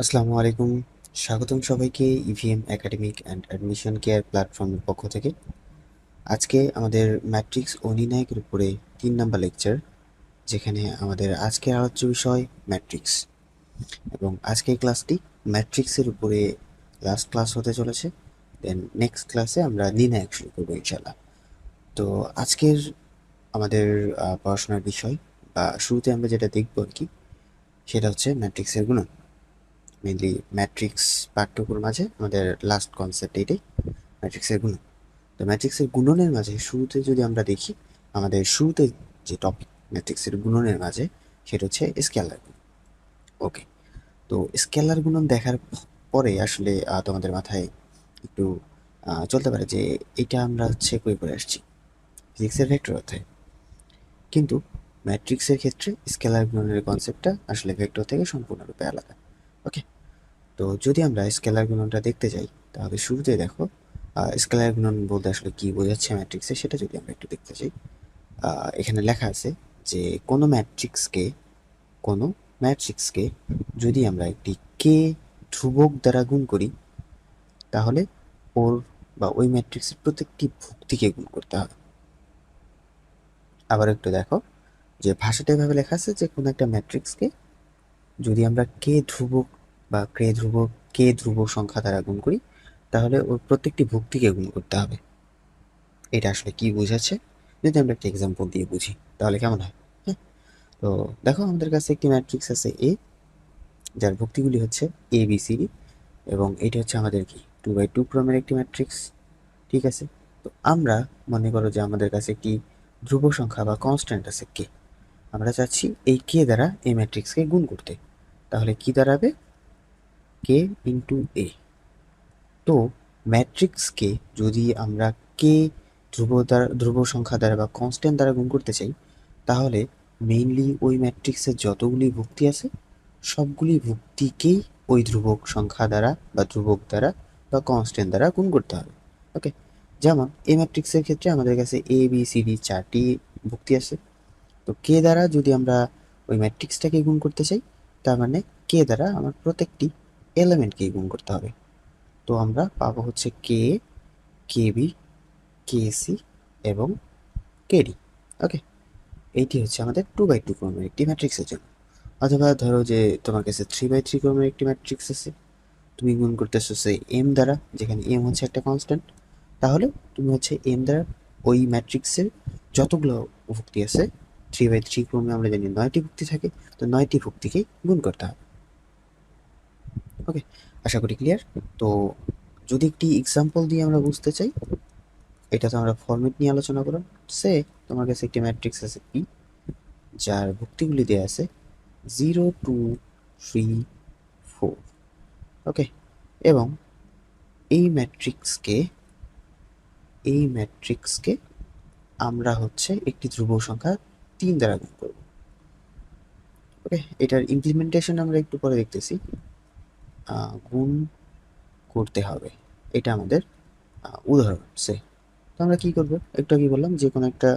আসসালামু আলাইকুম। স্বাগতম সবাইকে EVM academic and admission care প্ল্যাটফর্মের পক্ষ থেকে। আজকে আমাদের ম্যাট্রিক্স ও নির্ণায়কের উপরে 3 নাম্বার লেকচার, যেখানে আমাদের আজকের আলোচ্য বিষয় ম্যাট্রিক্স। এবং আজকের ক্লাসটি ম্যাট্রিক্সের উপরে লাস্ট ক্লাস হতে চলেছে। দেন নেক্সট ক্লাসে আমরা নির্ণায়ক শুরু করবো ইনশাল্লাহ। তো আজকের আমাদের পড়াশোনার বিষয় বা শুরুতে আমরা যেটা দেখবো আর কি, সেটা হচ্ছে ম্যাট্রিক্সের গুণন। মেনলি ম্যাট্রিক্স পাঠ্যক্রম মাঝে আমাদের লাস্ট কনসেপ্ট এটাই, ম্যাট্রিক্সের গুণন। তো ম্যাট্রিক্সের গুণনের মাঝে শুরুতে যদি আমরা দেখি, আমাদের শুরুতে যে টপিক ম্যাট্রিক্সের গুণনের মাঝে, সেটা হচ্ছে স্কেলার গুণন। ওকে, তো স্কেলার গুণন দেখার পরে আসলে তোমাদের মাথায় একটু চলতে পারে যে এটা আমরা হচ্ছে কই করে আসছি, ফিজিক্সের ভেক্টর অধ্যায়। কিন্তু ম্যাট্রিক্সের ক্ষেত্রে স্কেলার গুণনের কনসেপ্টটা আসলে ভেক্টর থেকে সম্পূর্ণরূপে আলাদা। ওকে, তো যদি আমরা স্কেলার গুণনটা দেখতে যাই, তাহলে শুরুতে দেখো স্কেলার গুণন বলতে আসলে কি বোঝাচ্ছে ম্যাট্রিক্সে, সেটা যদি আমরা একটু দেখতে চাই। এখানে লেখা আছে যে কোনো ম্যাট্রিক্সকে যদি আমরা একটি কে ধ্রুবক দ্বারা গুণ করি, তাহলে ওর বা ওই ম্যাট্রিক্সের প্রত্যেকটি ভুক্তিকে গুণ করতে হবে। আবার একটু দেখো যে ভাষাটা এভাবে লেখা আছে যে কোনো একটা ম্যাট্রিক্সকে যদি আমরা কে ধ্রুবক সংখ্যা দ্বারা গুণ করি, তাহলে ওর প্রত্যেকটি ভুক্তিকে গুণ করতে হবে। এটা আসলে কি বোঝাচ্ছে, যদি আমরা একটা এক্সাম্পল দিয়ে বুঝি তাহলে কেমন হয়? হ্যাঁ, তো দেখো আমাদের কাছে একটি ম্যাট্রিক্স আছে এ, যার ভুক্তিগুলি হচ্ছে এ বি সি ডি, এবং এটা হচ্ছে আমাদের কি 2x2 ক্রমের একটি ম্যাট্রিক্স। ঠিক আছে, তো আমরা মনে করো যে আমাদের কাছে একটি ধ্রুব সংখ্যা বা কনস্ট্যান্ট আছে কে। আমরা চাচ্ছি এই কে দ্বারা এই ম্যাট্রিক্সকে গুণ করতে, তাহলে কি দাঁড়াবে? কে ইন্টু এ। তো ম্যাট্রিক্সকে যদি আমরা কে ধ্রুব সংখ্যা দ্বারা বা কনস্ট্যান্ট দ্বারা গুণ করতে চাই, তাহলে মেইনলি ওই ম্যাট্রিক্সের যতগুলি ভুক্তি আছে সবগুলি ভুক্তিকেই ওই ধ্রুবক সংখ্যা দ্বারা বা ধ্রুবক দ্বারা বা কনস্ট্যান্ট দ্বারা গুণ করতে হবে। ওকে, যেমন এই ম্যাট্রিক্সের ক্ষেত্রে আমাদের কাছে এ বি সি ডি 4টি ভুক্তি আছে। তো কে দ্বারা যদি আমরা ওই ম্যাট্রিক্সটাকে গুণ করতে চাই, তার মানে কে দ্বারা আমার প্রত্যেকটি এলিমেন্টকেই গুণ করতে হবে। তো আমরা পাবো হচ্ছে কে, কেবি, কেসি এবং কেডি। ওকে, এইটি হচ্ছে আমাদের 2x2 ক্রমের একটি ম্যাট্রিক্সের জন্য। অথবা ধরো যে তোমার কাছে 3x3 ক্রমের একটি ম্যাট্রিক্স আছে, তুমি গুণ করতেছো সেই এম দ্বারা, যেখানে এম হচ্ছে একটা কনস্ট্যান্ট। তাহলে তুমি হচ্ছে এম দ্বারা ওই ম্যাট্রিক্সের যতগুলো ভুক্তি আছে, 3x3 ক্রমে আমরা জানি 9টি ভুক্তি থাকে, তো 9টি ভুক্তিকেই গুণ করতে হবে। ওকে, আশা করি ক্লিয়ার। তো যদি একটি এক্সাম্পল দিয়ে আমরা বুঝতে চাই, এটা তো আমরা ফরম্যাট নিয়ে আলোচনা করলাম। সে তোমার কাছে একটি ম্যাট্রিক্স আছে পি, যার ভুক্তিগুলি দেওয়া আছে 0 2 3 4। ওকে, এবং এই ম্যাট্রিক্সকে আমরা হচ্ছে একটি ধ্রুব সংখ্যা 3 দ্বারা গুণ করব। ওকে, এটার ইমপ্লিমেন্টেশন আমরা একটু পরে দেখতেছি। গুণ করতে হবে, এটা আমাদের উদাহরণ। সে তো আমরা কি করব, একটু আগে বললাম যে কোনো একটা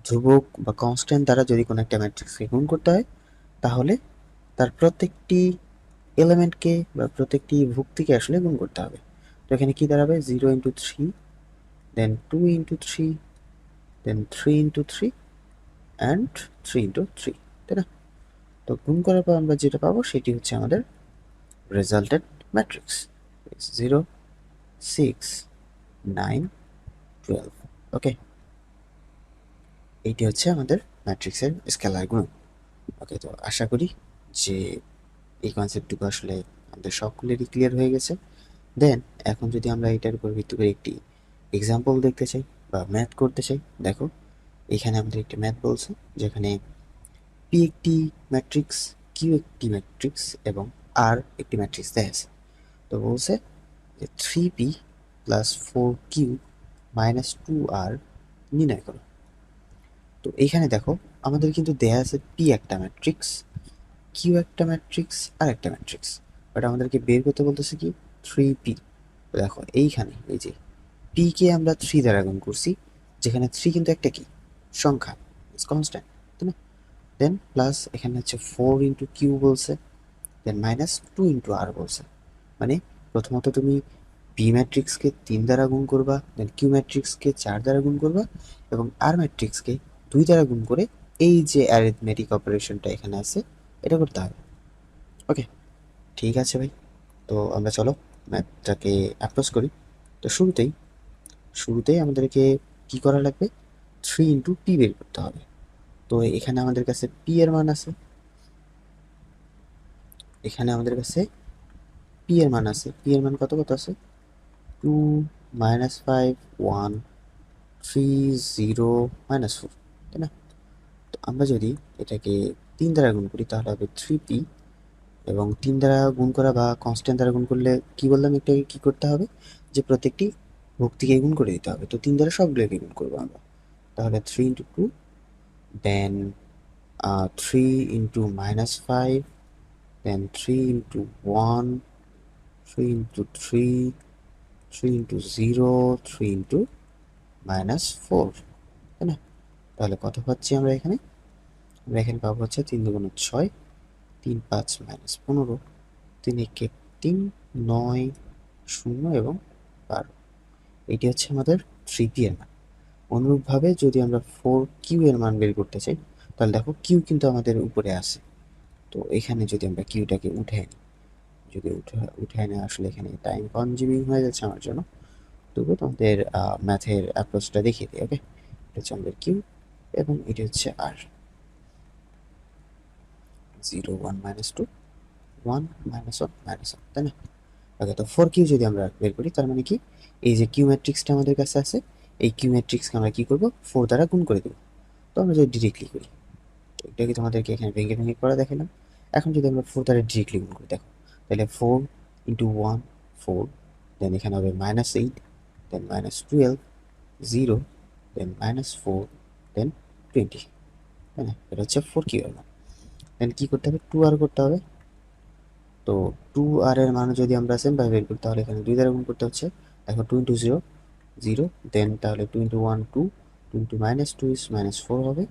ধ্রুবক বা কনস্ট্যান্ট দ্বারা যদি কোনো একটা ম্যাট্রিক্সকে গুণ করতে হয়, তাহলে তার প্রত্যেকটি এলিমেন্টকে বা প্রত্যেকটি ভুক্তিকে আসলে গুণ করতে হবে। তো এখানে কি দাঁড়াবে? 0 × 3, দেন 2 × 3, দেন 3 × 3 অ্যান্ড 3 × 3, তাই না? তো গুণ করার পর আমরা যেটা পাবো সেটি হচ্ছে আমাদের রেজাল্টেড ম্যাট্রিক্স 0 6 9 12। ওকে, এইটি হচ্ছে আমাদের ম্যাট্রিক্সের স্কেলার গুণন। ওকে, তো আশা করি যে এই কনসেপ্টটুকু আসলে আমাদের সকলেরই ক্লিয়ার হয়ে গেছে। দেন এখন যদি আমরা এটার উপর ভিত্তি করে একটি এক্সাম্পল দেখতে চাই বা ম্যাথ করতে চাই, দেখো এখানে আমাদের একটি ম্যাথ বলছে, যেখানে পি একটি ম্যাট্রিক্স, কিউ একটি ম্যাট্রিক্স এবং আর একটি ম্যাট্রিক্স দেয়া আছে। তো বলছে যে 3p + 4q - 2r নির্ণয় করো। তো এইখানে দেখো আমাদের কিন্তু দেয়া আছে পি একটা ম্যাট্রিক্স, কিউ একটা ম্যাট্রিক্স আর একটা ম্যাট্রিক্স, বাট আমাদেরকে বের করতে বলতেছে কি 3p। দেখো এইখানে এই যে পি কে আমরা 3 দ্বারা গুণ করছি, যেখানে 3 কিন্তু একটা কি সংখ্যা, কনস্ট্যান্ট, তাই না? দেন প্লাস এখানে হচ্ছে 4 × কিউ বলছে, দেন মাইনাস 2 ইন্টু আর বলছে। মানে প্রথমত তুমি পি ম্যাট্রিক্সকে 3 দ্বারা গুণ করবা, দেন কিউ ম্যাট্রিক্সকে 4 দ্বারা গুণ করবা, এবং আর ম্যাট্রিক্সকে 2 দ্বারা গুণ করে এই যে অ্যারিথমেটিক অপারেশনটা এখানে আছে এটা করতে হবে। ওকে, ঠিক আছে ভাই। তো আমরা চলো ম্যাথটাকে অ্যাপ্রোচ করি। তো শুরুতেই আমাদেরকে কি করা লাগবে, 3 ইন্টু পি বের করতে হবে। তো এখানে আমাদের কাছে পি এর মান আছে, এখানে আমাদের কাছে পি এর মান আছে। পি এর মান কত কত আছে, 2 -5 1 3 0 -4, তাই না? তো আমরা যদি এটাকে 3 দ্বারা গুণ করি তাহলে হবে 3p, এবং 3 দ্বারা গুণ করা বা কনস্ট্যান্ট দ্বারা গুণ করলে কি বললাম, এটাকে কি করতে হবে যে প্রত্যেকটি ভক্তিকে গুণ করে দিতে হবে। তো 3 দ্বারা সবগুলোকে গুণ করবো আমরা। তাহলে 3 ইন্টু 2, দেন 3 ইন্টু -5, দেন 3 ইন্টু 1, 3 ইন্টু 3, 3 ইন্টু 0, 3 ইন্টু -4, তাই না? তাহলে কত পাচ্ছি আমরা এখানে, আমরা এখানে পাবো হচ্ছে 3 2 6, 3 5 -15, 3 একে 3, 9 0 এবং 12। এটি হচ্ছে আমাদের 3p এর মান। অনুরূপভাবে যদি আমরা 4q এর মান বের করতে চাই তাহলে দেখো কিউ কিন্তু আমাদের উপরে আছে। তো এখানে যদি আমরা কিউটাকে উঠে আনি, যদি উঠে আনি, আসলে এখানে টাইম কনজিউমিং হয়ে যাচ্ছে আমার জন্য, তবুও তোমাদের ম্যাথের অ্যাপ্রোচটা দেখিয়ে দিই। ওকে, এটা হচ্ছে আমাদের কিউ এবং এটি হচ্ছে আর। 0 1 -2, 1 -1 -1, তাই না? ওকে, তো 4q যদি আমরা বের করি তার মানে কি, এই যে কিউ ম্যাট্রিক্সটা আমাদের কাছে আছে, এই কিউ ম্যাট্রিক্সকে আমরা কি করব, 4 দ্বারা গুণ করে দেব। তো আমরা যদি ডিরেক্টলি করি, এটাকে তোমাদেরকে এখানে ভেঙে ভেঙে করা দেখালাম। এখন যদি আমরা 4 দ্বারা ডিরেক্টলি গুণ করি, দেখো তাহলে 4 ইন্টু 1 4, দেন এখানে হবে -8, দেন -12, 0, দেন -4, দেন 20, তাই না? এটা হচ্ছে 4q এর মান। দেন কি করতে হবে, 2r করতে হবে। তো 2r এর মান যদি আমরা সেম ভাবে বের করি তাহলে এখানে 2 দ্বারা গুণ করতে হচ্ছে। দেখো 2 ইন্টু 0 0, দেন তাহলে 2 ইন্টু 1 2, 2 ইন্টু -2 ইজ -4 হবে,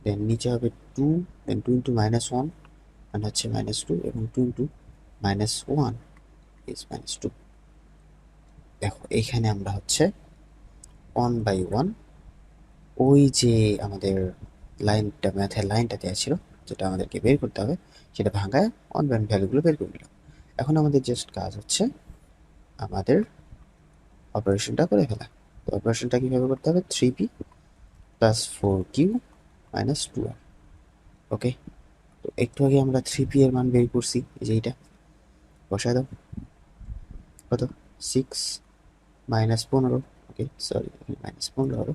দেন নিচে হবে 2, দেন 2 ইন্টু -1 মানে হচ্ছে -2, এবং 2 ইন্টু -1 ইজ -2। দেখো এইখানে আমরা হচ্ছে 1/1 ওই যে আমাদের লাইনটা, ম্যাথের লাইনটা দেওয়া ছিল যেটা আমাদেরকে বের করতে হবে, সেটা ভাঙায় 1/1 ভ্যালুগুলো বের করে নিলাম। এখন আমাদের জাস্ট কাজ হচ্ছে আমাদের অপারেশনটা করে ফেলা। তো অপারেশনটা কীভাবে করতে হবে, 3p plus 4q minus 2r। ওকে, তো একটু আগে আমরা 3p এর মান বের করছি, এই যে এইটা বসায় দাও। কত, 6 -15, ওকে সরি -15 হবে,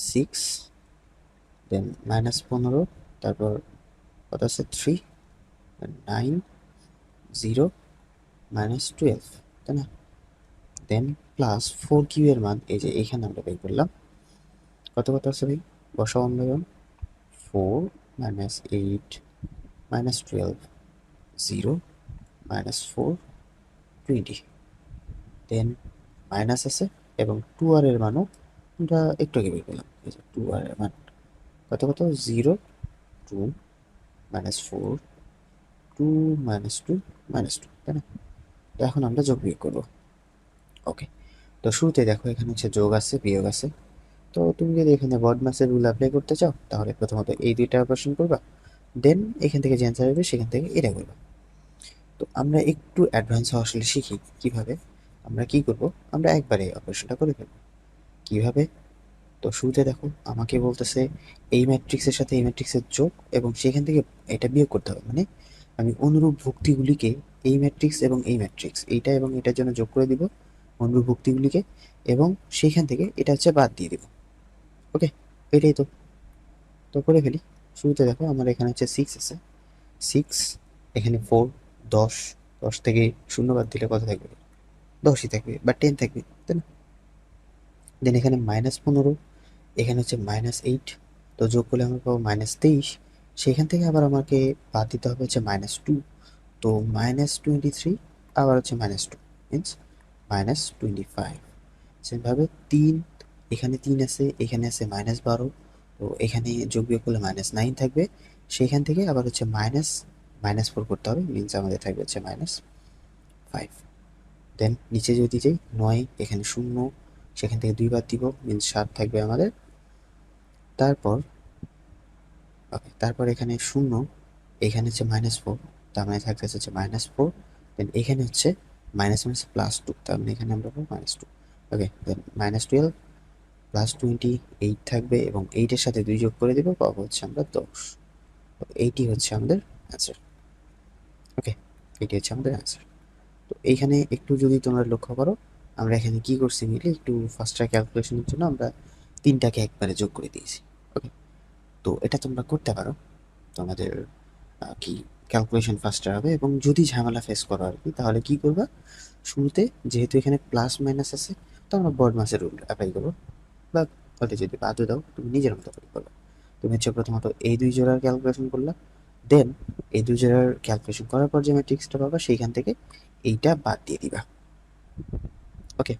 6 দেন -15, তারপর কত আছে 3, 9 0 -12, তাই না? দেন প্লাস 4q এর মান এই যে এইখানে আমরা বের করলাম। কত কত আছে ভাই, বসাও 1/1, 4 -8 -12, 0 -4 20, দেন মাইনাস আছে, এবং 2r এর মানও আমরা একটু আগে বের করলাম। এই যে 2r এর মান কত কত, 0 2 -4 2 -2 -2, তাই না? তো এখন আমরা যোগ বিয়োগ করবো। ওকে, তো শুরুতে দেখো এখানে হচ্ছে যোগ আছে বিয়োগ আছে। তো তুমি যদি এখানে বডমাসের রুল অ্যাপ্লাই করতে চাও তাহলে প্রথমত এই দুইটা অপারেশন করবা, দেন এখান থেকে যে অ্যান্সার হবে সেখান থেকে এটা করবা। তো আমরা একটু অ্যাডভান্স হওয়া আসলে শিখি কিভাবে। আমরা কি করব, আমরা একবারে অপারেশনটা করে ফেলবো। কিভাবে, তো শুরুতে দেখো আমাকে বলতেছে এই ম্যাট্রিক্সের সাথে এই ম্যাট্রিক্সের যোগ, এবং সেখান থেকে এটা বিয়োগ করতে হবে। মানে আমি অনুরূপ ভুক্তিগুলিকে এই ম্যাট্রিক্স এবং এই ম্যাট্রিক্স এইটা এবং এটার জন্য যোগ করে দিব অনুরূপ ভুক্তিগুলিকে, এবং সেইখান থেকে এটা হচ্ছে বাদ দিয়ে দিব। ওকে, এটাই তো। তো করে ফেলি। শুরুতে দেখো আমার এখানে হচ্ছে 6 আছে, 6 এখানে 4 10, 10 থেকে 0 বাদ দিলে কত থাকবে, 10ই থাকবে বা 10 থাকবে, তাই না? দেন এখানে -15, এখানে হচ্ছে -8, তো যোগ করলে আমরা পাবো -23, সেখান থেকে আবার আমাকে বাদ দিতে হবে হচ্ছে -2, তো -23 আবার হচ্ছে -2 মিনস -25। সেমভাবে 3, এখানে 3 আছে, এখানে আছে -12, তো এখানে যোগ বিয়োগ করলে -9 থাকবে, সেইখান থেকে আবার হচ্ছে -4 করতে হবে, মিনস আমাদের থাকবে হচ্ছে -5। দেন নিচে যদি যাই 9, এখানে 0, সেখান থেকে 2 বার দিব, মিনস 7 থাকবে আমাদের। তারপর ওকে, তারপর এখানে 0, এখানে হচ্ছে -4, তার মানে থাকতেছে হচ্ছে -4। দেন এখানে হচ্ছে মাইনাস মাইনাস +2, তার মানে এখানে আমরা পাবো -2। ওকে, দেন -12 +28 থাকবে, এবং 8 এর সাথে 2 যোগ করে দেবো, পাবো হচ্ছে আমরা 10। এইটি হচ্ছে আমাদের অ্যান্সার। ওকে, এটি হচ্ছে আমাদের অ্যান্সার। তো এইখানে একটু যদি তোমরা লক্ষ্য করো, আমরা এখানে কি করছি মিলে, একটু ফাস্টার ক্যালকুলেশনের জন্য আমরা 3টাকে একবারে যোগ করে দিয়েছি। ওকে, তো এটা তোমরা করতে পারো, তোমাদের কি ক্যালকুলেশন ফাস্টার হবে। এবং যদি ঝামেলা ফেস করো আর কি, তাহলে কি করবা, শুরুতে যেহেতু এখানে প্লাস মাইনাস আছে, তো আমরা বড মাসের রুল অ্যাপ্লাই করবো, বা ওটা যদি বাদও দাও, তুমি নিজের মতো করে করবে। তুমি হচ্ছে প্রথমত এই 2 জোড়ার ক্যালকুলেশন করলা, দেন এই 2 জোড়ার ক্যালকুলেশন করার পর যে ম্যাট্রিক্সটা পাবা, সেইখান থেকে এইটা বাদ দিয়ে দিবা। ওকে,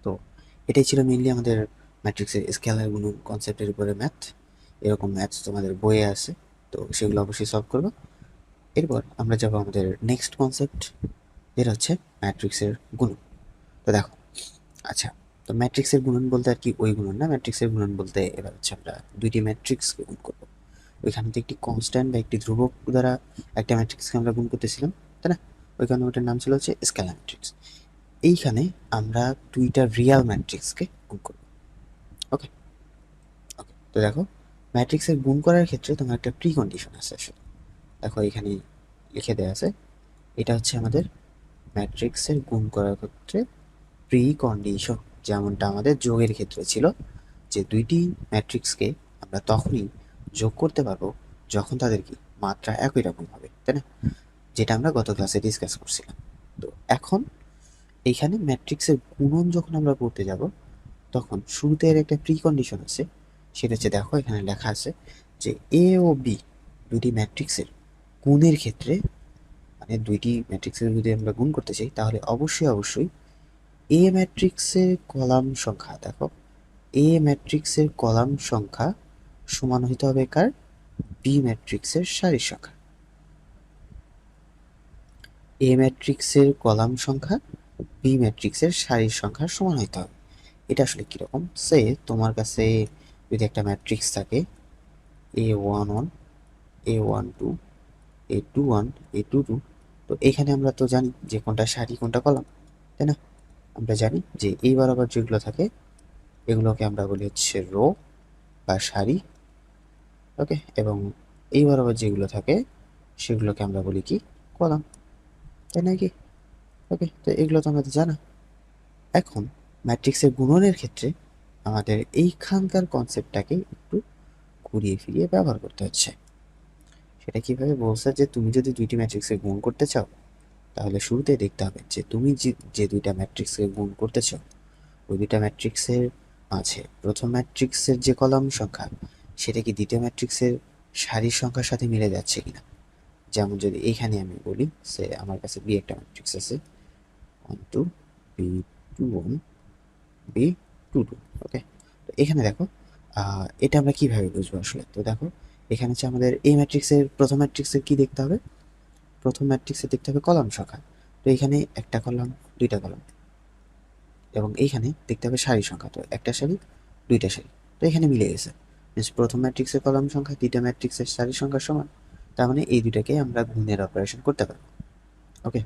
তো এটাই ছিল মেইনলি আমাদের ম্যাট্রিক্সের স্কেলার গুণন কনসেপ্টের উপরে ম্যাথ। এরকম ম্যাথস তোমাদের বইয়ে আছে, তো সেগুলো অবশ্যই সলভ করবো। এরপর আমরা যাবো আমাদের নেক্সট কনসেপ্ট, যেটা হচ্ছে ম্যাট্রিক্সের গুণন। তো দেখো, আচ্ছা, তো ম্যাট্রিক্সের গুণন বলতে আর কি ওই গুণন না, ম্যাট্রিক্সের গুণন বলতে এবার হচ্ছে আমরা দুইটি ম্যাট্রিক্সকে গুণ করবো। ওইখানে তো একটি কনস্ট্যান্ট বা একটি ধ্রুবক দ্বারা একটা ম্যাট্রিক্সকে আমরা গুণ করতেছিলাম, তাই না? ওইখানে ওটার নাম ছিল হচ্ছে স্কেলার ম্যাট্রিক্স। এইখানে আমরা দুইটা রিয়াল ম্যাট্রিক্সকে গুণ করব। ওকে, ওকে, তো দেখো, ম্যাট্রিক্সের গুণ করার ক্ষেত্রে তোমার একটা প্রি কন্ডিশন আছে আসলে। দেখো এখানে লিখে দেওয়া আছে, এটা হচ্ছে আমাদের ম্যাট্রিক্সের গুণ করার ক্ষেত্রে প্রি কন্ডিশন, যেমনটা আমাদের যোগের ক্ষেত্রে ছিল, যে দুইটি ম্যাট্রিক্সকে আমরা তখনই যোগ করতে পারবো যখন তাদের কি মাত্রা একই রকম হবে, তাই না? যেটা আমরা গত ক্লাসে ডিসকাস করছিলাম। তো এখন এইখানে ম্যাট্রিক্সের গুণন যখন আমরা করতে যাব, তখন শুরুতে এর একটা প্রি কন্ডিশন আছে, সেটা হচ্ছে দেখো এখানে লেখা আছে যে এ ও বি দুটি ম্যাট্রিক্সের গুণের ক্ষেত্রে, মানে দুইটি ম্যাট্রিক্সের যদি আমরা গুণ করতে চাই, তাহলে অবশ্যই অবশ্যই এ ম্যাট্রিক্সের কলাম সংখ্যা, দেখো এ ম্যাট্রিক্সের কলাম সংখ্যা সমান হইতে হবে কার, বি ম্যাট্রিক্সের সারির সংখ্যা। এ ম্যাট্রিক্সের কলাম সংখ্যা বি ম্যাট্রিক্সের সারির সংখ্যার সমান হইতে হবে। এটা আসলে কিরকম, সে তোমার কাছে যদি একটা ম্যাট্রিক্স থাকে A11, A12, A21, A22, তো এখানে আমরা তো জানি যে কোনটা সারি কোনটা কলাম, তাই না? আমরা জানি যে এই বরাবর যেগুলো থাকে এগুলোকে আমরা বলি হচ্ছে রো বা সারি। ওকে, এবং এই বরাবর যেগুলো থাকে সেগুলোকে আমরা বলি কি, কলাম, তাই না কি? ওকে, তো এগুলো তো আমাদের জানা। এখন ম্যাট্রিক্সের গুণনের ক্ষেত্রে আমাদের এইখানকার কনসেপ্টটাকে একটু ঘুরিয়ে ফিরিয়ে ব্যবহার করতে হচ্ছে। সেটা কিভাবে বলছে, যে তুমি যদি দুইটি ম্যাট্রিক্সের গুণ করতে চাও, তাহলে শুরুতে দেখতে হবে যে তুমি যে দুইটা ম্যাট্রিক্সকে গুণ করতে চাও, ওই দুইটা ম্যাট্রিক্সের মাঝে প্রথম ম্যাট্রিক্সের যে কলাম সংখ্যা, সেটা কি দ্বিতীয় ম্যাট্রিক্সের সারির সংখ্যার সাথে মিলে যাচ্ছে কিনা। যেমন যদি এইখানে আমি বলি, সে আমার কাছে বি একটা ম্যাট্রিক্স আছে, 1 2, B21, B22। ওকে, তো এখানে দেখো, এটা আমরা কিভাবে বুঝবো আসলে। তো দেখো এখানে হচ্ছে আমাদের এই ম্যাট্রিক্সের প্রথম ম্যাট্রিক্সের কি দেখতে হবে, প্রথম ম্যাট্রিক্সে দেখতে হবে কলাম সংখ্যা। তো এখানে একটা কলাম, দুইটা কলাম, এবং এইখানে দেখতে হবে সারি সংখ্যা, তো একটা সারি, দুইটা সারি। তো এখানে মিলে গেছে, মিনস প্রথম ম্যাট্রিক্সের কলাম সংখ্যা দ্বিতীয় ম্যাট্রিক্সের সারি সংখ্যার সমান। তার মানে এই দুইটাকে আমরা গুণের অপারেশন করতে পারবো। ওকে,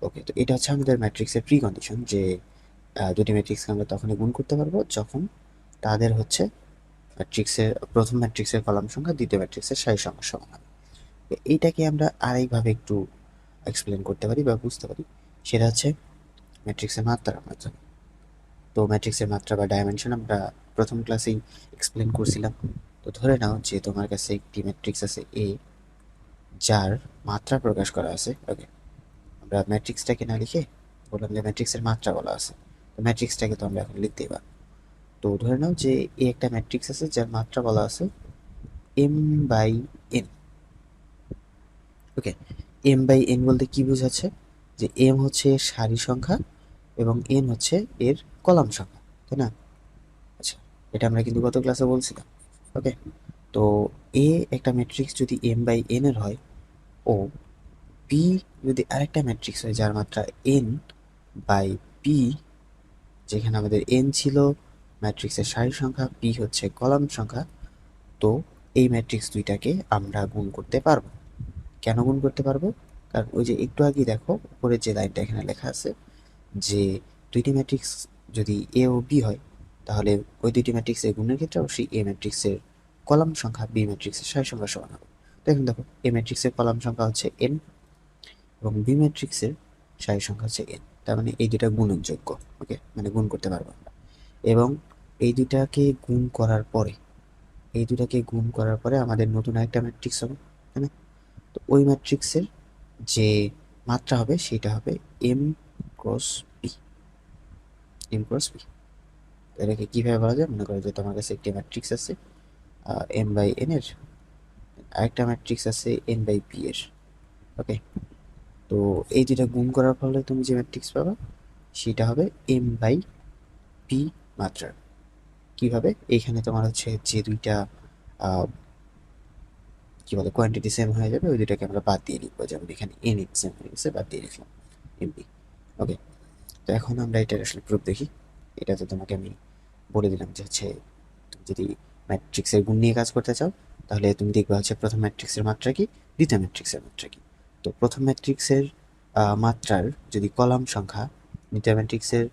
ওকে, তো এটা হচ্ছে আমাদের ম্যাট্রিক্সের প্রি কন্ডিশন, যে দুটি ম্যাট্রিক্সকে আমরা তখনই গুণ করতে পারবো যখন তাদের হচ্ছে ম্যাট্রিক্সের প্রথম ম্যাট্রিক্সের কলাম সংখ্যা দ্বিতীয় ম্যাট্রিক্সের সারি সংখ্যার সমান হবে। এইটাকে আমরা আরেকভাবে একটু এক্সপ্লেন করতে পারি বা বুঝতে পারি, সেটা হচ্ছে ম্যাট্রিক্সের মাত্রার মাধ্যমে। তো ম্যাট্রিক্সের মাত্রা বা ডাইমেনশন আমরা প্রথম ক্লাসেই এক্সপ্লেন করছিলাম। তো ধরে নাও যে তোমার কাছে একটি ম্যাট্রিক্স আছে এ, যার মাত্রা প্রকাশ করা আছে। ওকে, আমরা ম্যাট্রিক্সটাকে না লিখে বললাম যে ম্যাট্রিক্সের মাত্রা বলা আছে, তো ম্যাট্রিক্সটাকে তো আমরা এখন লিখতেই পারবো। তো ধরে নাও যে এ একটা ম্যাট্রিক্স আছে যার মাত্রা বলা আছে m/n। ওকে, m/n বলতে কি বোঝাচ্ছে, যে m হচ্ছে এর সারি সংখ্যা এবং n হচ্ছে এর কলাম সংখ্যা, তাই না? আচ্ছা, এটা আমরা কিন্তু গত ক্লাসে বলছিলাম। ওকে, তো এ একটা ম্যাট্রিক্স যদি m বাই n এর হয় ও পি যদি আরেকটা ম্যাট্রিক্স হয় যার মাত্রা n বাই পি, যেখানে আমাদের n ছিল ম্যাট্রিক্সের সারির সংখ্যা, পি হচ্ছে কলাম সংখ্যা, তো এই ম্যাট্রিক্স দুইটাকে আমরা গুণ করতে পারবো। কেন গুণ করতে পারবো? কারণ ওই যে একটু আগে দেখো উপরের যে লাইনটা এখানে লেখা আছে যে দুইটি ম্যাট্রিক্স যদি এ ও বি হয় তাহলে ওই দুইটি ম্যাট্রিক্সের গুণের ক্ষেত্রে অবশ্যই এ ম্যাট্রিক্সের কলাম সংখ্যা বি ম্যাট্রিক্সের সারি সংখ্যা সমান হবে। তো এখন দেখো এ ম্যাট্রিক্সের কলাম সংখ্যা হচ্ছে n এবং বি ম্যাট্রিক্সের সারি সংখ্যা হচ্ছে n, তার মানে এই দুটা গুণনযোগ্য। ওকে, মানে গুণ করতে পারবো আমরা। এবং এই দুটাকে গুণ করার পরে আমাদের নতুন একটা ম্যাট্রিক্স হবে, তাই না? তো ওই ম্যাট্রিক্সের যে মাত্রা হবে সেটা হবে m ক্রস p, এটাকে কিভাবে বলা যায়? মনে করো যে তোমার কাছে একটি ম্যাট্রিক্স আছে m বাই n এর, আরেকটা ম্যাট্রিক্স আছে n বাই p এর। ওকে, তো এই দুটা গুণ করার ফলে তুমি যে ম্যাট্রিক্স পাবা সেটা হবে m বাই p মাত্রার। কিভাবে? এইখানে তোমার হচ্ছে যে দুইটা কি বলে কোয়ান্টিটি সেম হয়ে যাবে, ওই দুটাকে আমরা বাদ দিয়ে লিখবো, যেমন এখানে n সেম হয়ে গেছে, বাদ দিয়ে লিখলাম mb। ওকে, তো এখন আমরা এটার আসলে প্রুফ দেখি। এটা তো তোমাকে আমি বলে দিলাম যে হচ্ছে তুমি যদি ম্যাট্রিক্সের গুণ নিয়ে কাজ করতে চাও তাহলে তুমি দেখবে হচ্ছে প্রথম ম্যাট্রিক্সের মাত্রা কি, দ্বিতীয় ম্যাট্রিক্সের মাত্রা কি। তো প্রথম ম্যাট্রিক্সের মাত্রার যদি কলাম সংখ্যা দ্বিতীয় ম্যাট্রিক্সের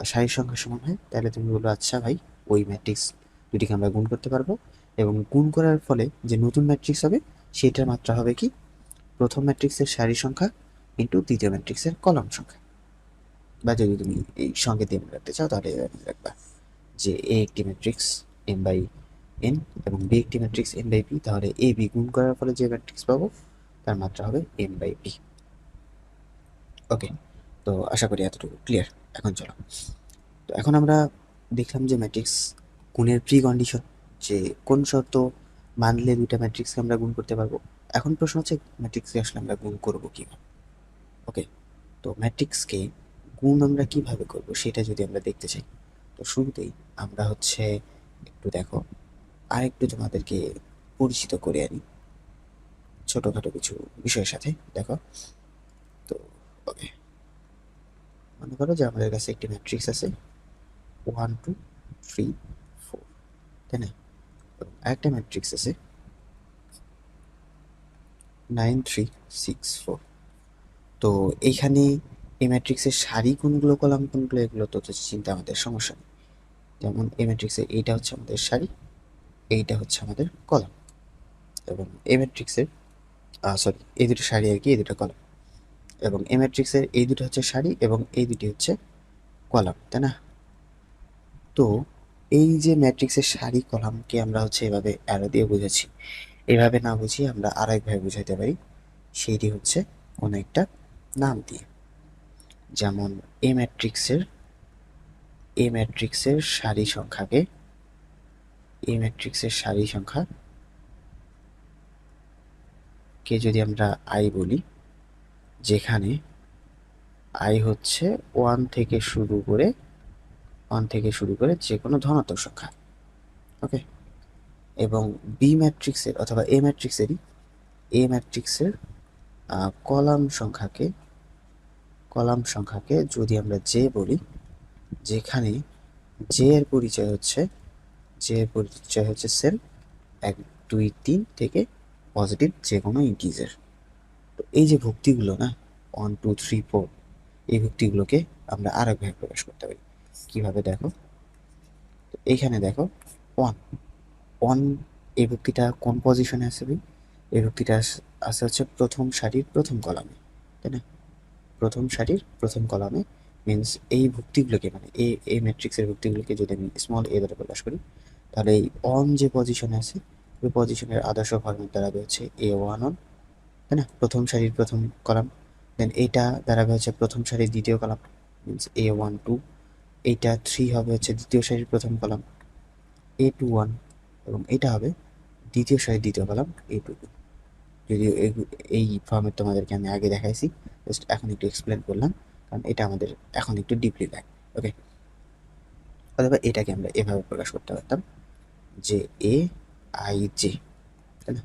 সারির সংখ্যা সমান হয় তাহলে তুমি বলবো আচ্ছা ভাই ওই ম্যাট্রিক্স দুটিকে আমরা গুণ করতে পারবো, এবং গুণ করার ফলে যে নতুন ম্যাট্রিক্স হবে সেটার মাত্রা হবে কি প্রথম ম্যাট্রিক্সের সারি সংখ্যা ইন্টু দ্বিতীয় ম্যাট্রিক্সের কলাম সংখ্যা। বা যদি তুমি এই সঙ্গে দিয়ে রাখতে চাও তাহলে রাখবা যে এ একটি ম্যাট্রিক্স m বাই n এবং বি একটি ম্যাট্রিক্স m বাই p, তাহলে এ বি গুণ করার ফলে যে ম্যাট্রিক্স পাবো তার মাত্রা হবে m বাই p। ওকে, তো আশা করি এতটুকু ক্লিয়ার। এখন চলো, তো এখন আমরা দেখলাম যে ম্যাট্রিক্স গুণের প্রি কন্ডিশন, যে কোন শর্ত মানলে দুইটা ম্যাট্রিক্সকে আমরা গুণ করতে পারবো। এখন প্রশ্ন হচ্ছে ম্যাট্রিক্সকে আসলে আমরা গুণ করবো কিভাবে। ওকে, তো ম্যাট্রিক্সকে গুণ আমরা কিভাবে করব সেটা যদি আমরা দেখতে চাই, তো শুরুতেই আমরা হচ্ছে একটু দেখো আরেকটু তোমাদেরকে পরিচিত করে আনি ছোটখাটো কিছু বিষয়ের সাথে। দেখো, তো ওকে, মনে করো যে আমাদের কাছে একটি ম্যাট্রিক্স আছে 1 2 3 4, তাই না? এবং আরেকটা ম্যাট্রিক্স আছে 9 3 6 4। তো এইখানে এই ম্যাট্রিক্সের সারি কোনগুলো কলাম কোনগুলো এগুলো তো চিন্তা আমাদের সমস্যা নেই। যেমন এই ম্যাট্রিক্সের এইটা হচ্ছে আমাদের সারি, এইটা হচ্ছে আমাদের কলাম, এবং এই ম্যাট্রিক্সের সরি এই দুটো সারি আর কি, এই দুটো কলাম, এবং এই ম্যাট্রিক্সের এই দুটো হচ্ছে সারি এবং এই দুটি হচ্ছে কলাম, তাই না? তো এই যে ম্যাট্রিক্সের সারি কলামকে আমরা হচ্ছে এভাবে অ্যারো দিয়ে বুঝাচ্ছি, এভাবে না বুঝিয়ে আমরা আরেকভাবে বুঝাইতে পারি, সেইটি হচ্ছে কোনো একটা নাম দিয়ে। যেমন এই ম্যাট্রিক্সের সারি সংখ্যাকে, এই ম্যাট্রিক্সের সারি সংখ্যাকে যদি আমরা আই বলি, যেখানে আই হচ্ছে ওয়ান থেকে শুরু করে যে কোনো ধনাত্মক সংখ্যা। ওকে, এবং বি ম্যাট্রিক্সের অথবা এ ম্যাট্রিক্সের কলাম সংখ্যাকে যদি আমরা জে বলি, যেখানে জে এর পরিচয় হচ্ছে সেল 1 2 3 থেকে পজিটিভ যে কোনো ইন্টিজার। তো এই যে ভুক্তিগুলো না 1 2 3 4, এই ভুক্তিগুলোকে আমরা আরেকভাবে প্রকাশ করতে পারি। কিভাবে দেখো, তো এইখানে দেখো 1 1, এই ভুক্তিটা কোন পজিশনে আছে ভাই? এই ভুক্তিটা আছে হচ্ছে প্রথম সারির প্রথম কলামে, তাই না? প্রথম সারির প্রথম কলামে মিনস এই ভুক্তিগুলোকে মানে এই ম্যাট্রিক্সের ভুক্তিগুলোকে যদি আমি স্মল এ দ্বারা প্রকাশ করি তাহলে এই অন যে পজিশনে আছে ওই পজিশনের আদর্শ ফরম্যাট দাঁড়াবে হচ্ছে A11, তাই না? প্রথম সারির প্রথম কলাম। দেন এইটা দাঁড়াবে হচ্ছে প্রথম সারির দ্বিতীয় কলাম মিনস A12, এইটা 3 হবে হচ্ছে দ্বিতীয় সারির প্রথম কলাম A21, এবং এটা হবে দ্বিতীয় সারির দ্বিতীয় কলাম A22। যদিও এই ফর্মেট তোমাদেরকে আমি আগে দেখাইছি, জাস্ট এখন একটু এক্সপ্লেন করলাম কারণ এটা আমাদের এখন একটু ডিপলি লাগে। ওকে, অথবা এটাকে আমরা এভাবে প্রকাশ করতে পারতাম যে এ আই জে, তাই না?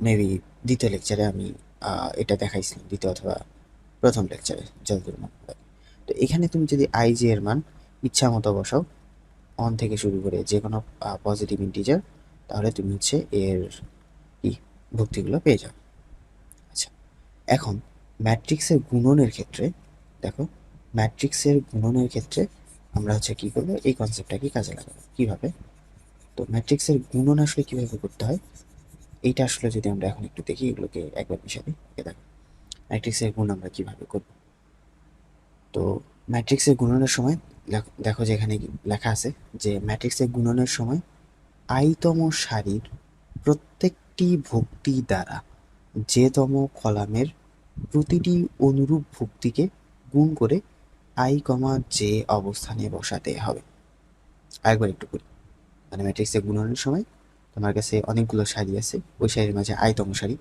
মেবি দ্বিতীয় লেকচারে আমি এটা দেখাইছিলাম, দ্বিতীয় অথবা প্রথম লেকচারে, যতদূর মনে হয়। তো এখানে তুমি যদি আই জে এর মান ইচ্ছা মতো বসাও, অন থেকে শুরু করে যে কোনো পজিটিভ ইন্টিজার, তাহলে তুমি হচ্ছে এর কি ভুক্তিগুলো পেয়ে যাও। আচ্ছা, এখন ম্যাট্রিক্সের গুণনের ক্ষেত্রে দেখো, ম্যাট্রিক্সের গুণনের ক্ষেত্রে আমরা হচ্ছে কি করবো, এই কনসেপ্টটাকে কাজে লাগাবো। কিভাবে? তো ম্যাট্রিক্সের গুণন আসলে কিভাবে করতে হয়, এইটা আসলে যদি আমরা এখন একটু দেখি, এগুলোকে একবার মিশাবি। দেখো ম্যাট্রিক্সের গুণ আমরা কিভাবে করব। তো ম্যাট্রিক্সের গুণনের সময় দেখো যে এখানে লেখা আছে যে ম্যাট্রিক্সের গুণনের সময় আইতম সারির প্রত্যেকটি ভুক্তি দ্বারা যেতম কলামের প্রতিটি অনুরূপ ভুক্তিকে গুণ করে আই কমা জে অবস্থানে বসাতে হবে। আরেকবার একটু করি, মানে ম্যাট্রিক্সের গুণনের সময় তোমার কাছে অনেকগুলো সারি আছে, ওই সারির মাঝে আইতম সারি,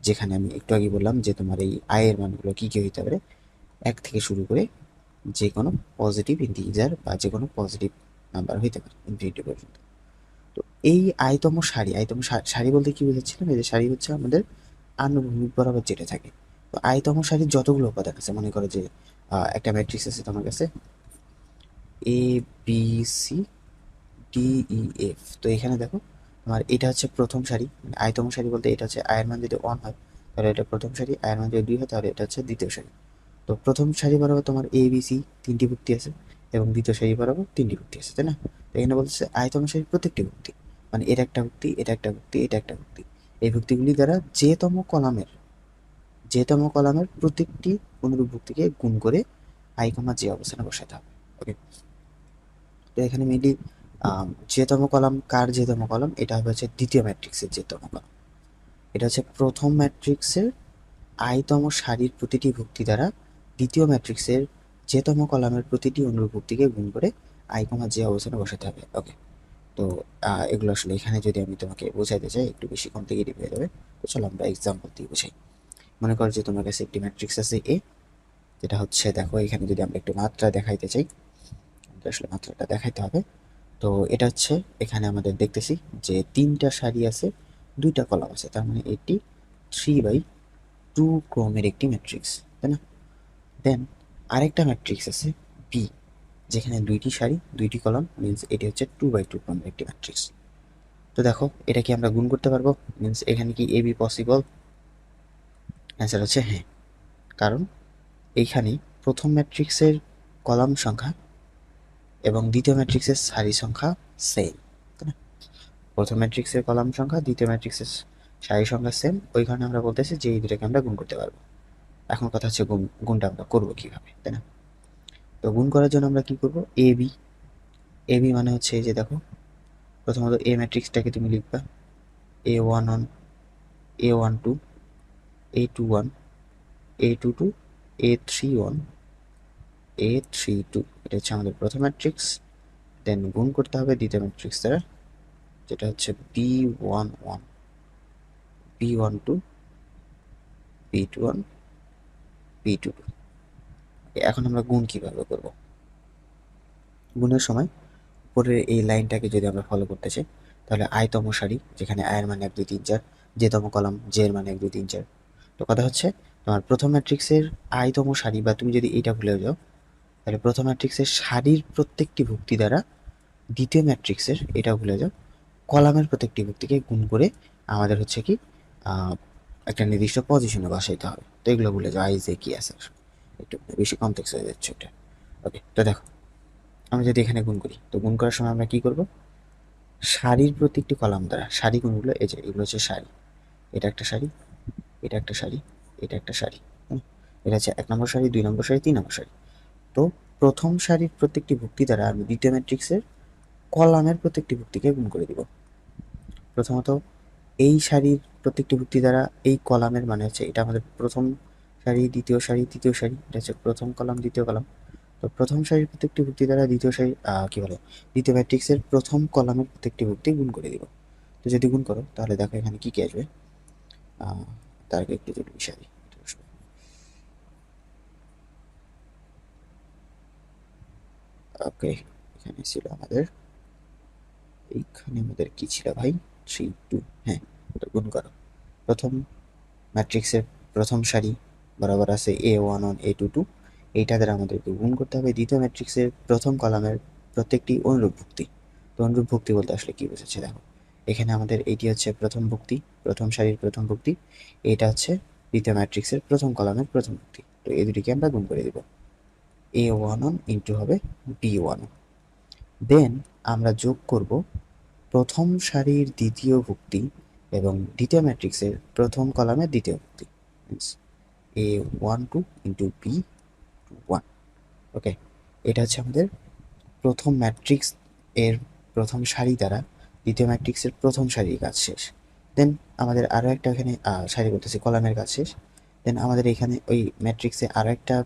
যেখানে আমি একটু আগে বললাম যে তোমার এই আয়ের মানগুলো কী কী হইতে পারে, এক থেকে শুরু করে যে কোনো পজিটিভ ইন্টিজার বা যে কোনো পজিটিভ নাম্বার হইতে পারে ইনফিনিটি পর্যন্ত। তো এই আয়তম সারি বলতে কি বোঝাচ্ছিলাম, এই যে সারি হচ্ছে আমাদের আনুভূমিক বরাবর যেটা থাকে। তো আয়তম সারির যতগুলো উপাদান আছে, মনে করো যে একটা ম্যাট্রিক্স আছে তোমার কাছে A B C D E F. তো এখানে দেখো আমার এটা হচ্ছে প্রথম সারি, মানে আয়তম সারি বলতে এটা হচ্ছে আয়ের মান যদি 1 হয় তাহলে এটা প্রথম সারি, আয়ের মান যদি 2 হয় তাহলে এটা হচ্ছে দ্বিতীয় সারি। তো প্রথম সারি বরাবর তোমার এ বি সি তিনটি ভুক্তি আছে এবং দ্বিতীয় সারি বরাবর তিনটি ভুক্তি আছে, তাই না? তো এখানে বলছে আয়তম সারির প্রত্যেকটি ভুক্তি, মানে এর একটা ভুক্তি, এটা একটা ভুক্তি, এটা একটা ভুক্তি, এই ভুক্তিগুলি দ্বারা যেতম কলামের প্রত্যেকটি অনুরূপ ভুক্তিকে গুণ করে আই কমা যে অবস্থানে বসাতে হবে। ওকে, তো এখানে মেনলি যেতম কলাম কার যেতম কলাম, এটা হবে হচ্ছে দ্বিতীয় ম্যাট্রিক্সের যেতম কলাম। এটা হচ্ছে প্রথম ম্যাট্রিক্সের আইতম সারির প্রতিটি ভুক্তি দ্বারা দ্বিতীয় ম্যাট্রিক্সের যেতম কলামের প্রতিটি অনুরূপ ভুক্তিকে গুণ করে আই কমা যে অবস্থানে বসাতে হবে। ওকে, তো এগুলো আসলে এখানে যদি আমি তোমাকে বোঝাইতে চাই একটু বেশি কমপ্লিকেটেড হয়ে যাবে। তো চলো আমরা এক্সাম্পল দিয়ে বোঝাই। মনে করো যে তোমার কাছে একটি ম্যাট্রিক্স আছে এ, যেটা হচ্ছে দেখো এখানে যদি আমরা একটু মাত্রা দেখাইতে চাই, আসলে মাত্রাটা দেখাইতে হবে। তো এটা হচ্ছে এখানে আমাদের দেখতেছি যে তিনটা সারি আছে, দুইটা কলাম আছে, তার মানে এটি 3/2 ক্রমের একটি ম্যাট্রিক্স, তাই না? দেন আরেকটা ম্যাট্রিক্স আছে বি, যেখানে দুইটি সারি দুইটি কলাম, মিনস এটি হচ্ছে 2/2 ক্রমের একটি ম্যাট্রিক্স। তো দেখো এটা কি আমরা গুণ করতে পারবো, মিনস এখানে কি এ বি পসিবল? অ্যান্সার হচ্ছে হ্যাঁ, কারণ এইখানে প্রথম ম্যাট্রিক্সের কলাম সংখ্যা এবং দ্বিতীয় ম্যাট্রিক্সের সারি সংখ্যা সেম, তাই না? প্রথম ম্যাট্রিক্সের কলাম সংখ্যা, দ্বিতীয় ম্যাট্রিক্সের সারি সংখ্যা সেম, ওই কারণে আমরা বলতেছি যে এই দুটাকে আমরা গুণ করতে পারবো। এখন কথা হচ্ছে গুণটা আমরা করবো কিভাবে, তাই না? তো গুণ করার জন্য আমরা কি করব, এ বি, এ বি মানে হচ্ছে এই যে দেখো, প্রথমত এ ম্যাট্রিক্সটাকে তুমি লিখবা A11, A12, A21, A22, A31, A32, এটা হচ্ছে আমাদের প্রথম ম্যাট্রিক্স। দেন গুণ করতে হবে দ্বিতীয় ম্যাট্রিক্স দ্বারা, যেটা হচ্ছে B11, B12, B21, B22। এখন আমরা গুণ কিভাবে করব? গুণের সময় উপরের এই লাইনটাকে যদি আমরা ফলো করতে চাই, তাহলে আয়তম সারি, যেখানে আয়ের মানে 1 2 3 4, যেতম কলাম জে এর মানে 1 2 3 4। তো কথা হচ্ছে তোমার প্রথম ম্যাট্রিক্সের আয়তম সারি, বা তুমি যদি এইটা ভুলে যাও তাহলে প্রথম ম্যাট্রিক্সের সারির প্রত্যেকটি ভুক্তি দ্বারা দ্বিতীয় ম্যাট্রিক্সের, এটা ভুলে যাও, কলামের প্রত্যেকটি ভুক্তিকে গুণ করে আমাদের হচ্ছে কি একটা নির্দিষ্ট পজিশনে বসাইতে হবে। তো এগুলো ভুলে যাও, আই জে কি আছে, একটু বেশি কমপ্লেক্স হয়ে যাচ্ছে ওটা। ওকে, তো দেখো আমরা যদি এখানে গুণ করি, তো গুণ করার সময় আমরা কি করব, সারির প্রত্যেকটি কলাম দ্বারা, সারি কোনগুলো, এই যে এগুলো হচ্ছে সারি, এটা একটা সারি, এটা একটা সারি, এটা একটা সারি, এটা হচ্ছে 1 নম্বর সারি, 2 নম্বর সারি, 3 নম্বর সারি। তো প্রথম সারির প্রত্যেকটি ভুক্তি দ্বারা আমি দ্বিতীয় ম্যাট্রিক্সের কলামের প্রত্যেকটি ভুক্তিকে গুণ করে দিব। প্রথমত এই সারির প্রত্যেকটি ভুক্তি দ্বারা এই কলামের মানে হচ্ছে এটা আমাদের প্রথম সারি, দ্বিতীয় সারি, তৃতীয় সারি, এটা হচ্ছে প্রথম কলাম দ্বিতীয় কলাম। তো প্রথম সারির প্রত্যেকটি ভুক্তি দ্বারা দ্বিতীয় সারি কি বলে, দ্বিতীয় ম্যাট্রিক্সের প্রথম কলামের প্রত্যেকটি ভুক্তি গুণ করে দিব। তো যদি গুণ করো তাহলে দেখো এখানে কি কি আসবে, তার আগে একটু যদি বিষয় ওকে, এখানে ছিল আমাদের, এইখানে আমাদের কি ছিল ভাই, 3 2, হ্যাঁ, এটা গুণ করো। প্রথম ম্যাট্রিক্সের প্রথম সারি বরাবর আছে A11 A22, এইটা দ্বারা আমাদেরকে গুণ করতে হবে দ্বিতীয় ম্যাট্রিক্সের প্রথম কলামের প্রত্যেকটি অনুরূপ ভুক্তি। তো অনুরূপ ভুক্তি বলতে আসলে কি বোঝাচ্ছে দেখো, এখানে আমাদের এইটি হচ্ছে প্রথম ভুক্তি, প্রথম সারির প্রথম ভুক্তি, এইটা হচ্ছে দ্বিতীয় ম্যাট্রিক্সের প্রথম কলামের প্রথম ভুক্তি। তো এই দুটিকে আমরা গুণ করে দিব, A11 ইন্টু হবে B11। দেন আমরা যোগ করব প্রথম সারির দ্বিতীয় ভুক্তি এবং দ্বিতীয় ম্যাট্রিক্সের প্রথম কলামের দ্বিতীয় ভুক্তি, মিনস A12 ইন্টু B21। ওকে, এটা হচ্ছে আমাদের প্রথম ম্যাট্রিক্স এর প্রথম সারি দ্বারা দ্বিতীয় ম্যাট্রিক্সের প্রথম সারির কাজ শেষ। দেন আমাদের আরও একটা এখানে সারি করতেছি, কলামের কাজ শেষ। দেন আমাদের এখানে ওই ম্যাট্রিক্সে আরও একটা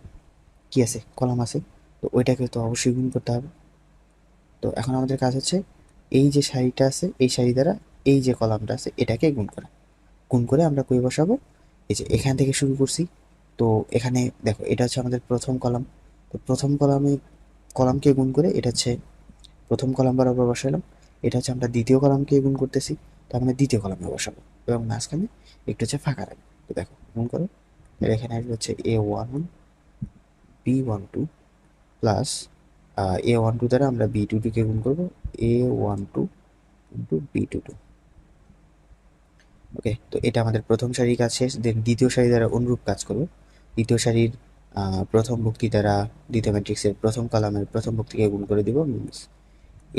কি আছে, কলাম আছে, তো ওইটাকে তো অবশ্যই গুণ করতে হবে। তো এখন আমাদের কাজ হচ্ছে এই যে সারিটা আছে এই সারি দ্বারা এই যে কলামটা আছে এটাকে গুণ করা। গুণ করে আমরা কই বসাবো, এই যে এখান থেকে শুরু করছি। তো এখানে দেখো এটা হচ্ছে আমাদের প্রথম কলাম, তো প্রথম কলামকে গুণ করে এটা হচ্ছে প্রথম কলাম বরাবর বসালাম, এটা হচ্ছে আমরা দ্বিতীয় কলামকে গুণ করতেছি, তার মানে দ্বিতীয় কলামে বসাবো এবং মাঝখানে একটু হচ্ছে ফাঁকা রাখবো। তো দেখো গুণ করো, এখানে আসবে হচ্ছে A11 B12 প্লাস A12 দ্বারা আমরা B22কে গুণ করবো, A12 ইন্টু B22। ওকে, তো এটা আমাদের প্রথম সারির কাজ শেষ। দেন দ্বিতীয় সারি দ্বারা অনুরূপ কাজ করবো, দ্বিতীয় সারির প্রথম ভুক্তি দ্বারা দ্বিতীয় ম্যাট্রিক্সের প্রথম কলামের প্রথম ভুক্তিকে গুণ করে দিব, মিনস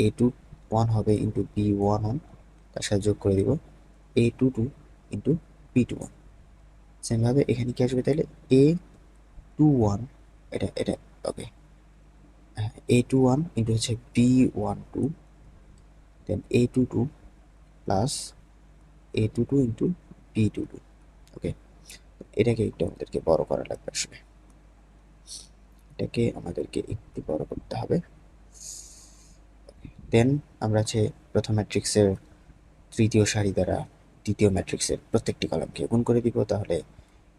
A21 হবে ইন্টু B11, তার সাথে যোগ করে দিব A22 ইন্টু B21। সেমভাবে এখানে কি আসবে তাহলে A21, এটা এটা ওকে, A21 ইন্টু হচ্ছে B12, দেন A22 plus A22 into B22। ওকে, এটাকে একটু আমাদেরকে বড় করা লাগবে, আসলে এটাকে আমাদেরকে একটু বড় করতে হবে। দেন আমরা হচ্ছে প্রথম ম্যাট্রিক্সের তৃতীয় সারি দ্বারা দ্বিতীয় ম্যাট্রিক্সের প্রত্যেকটি কলামকে গুণ করে দিব। তাহলে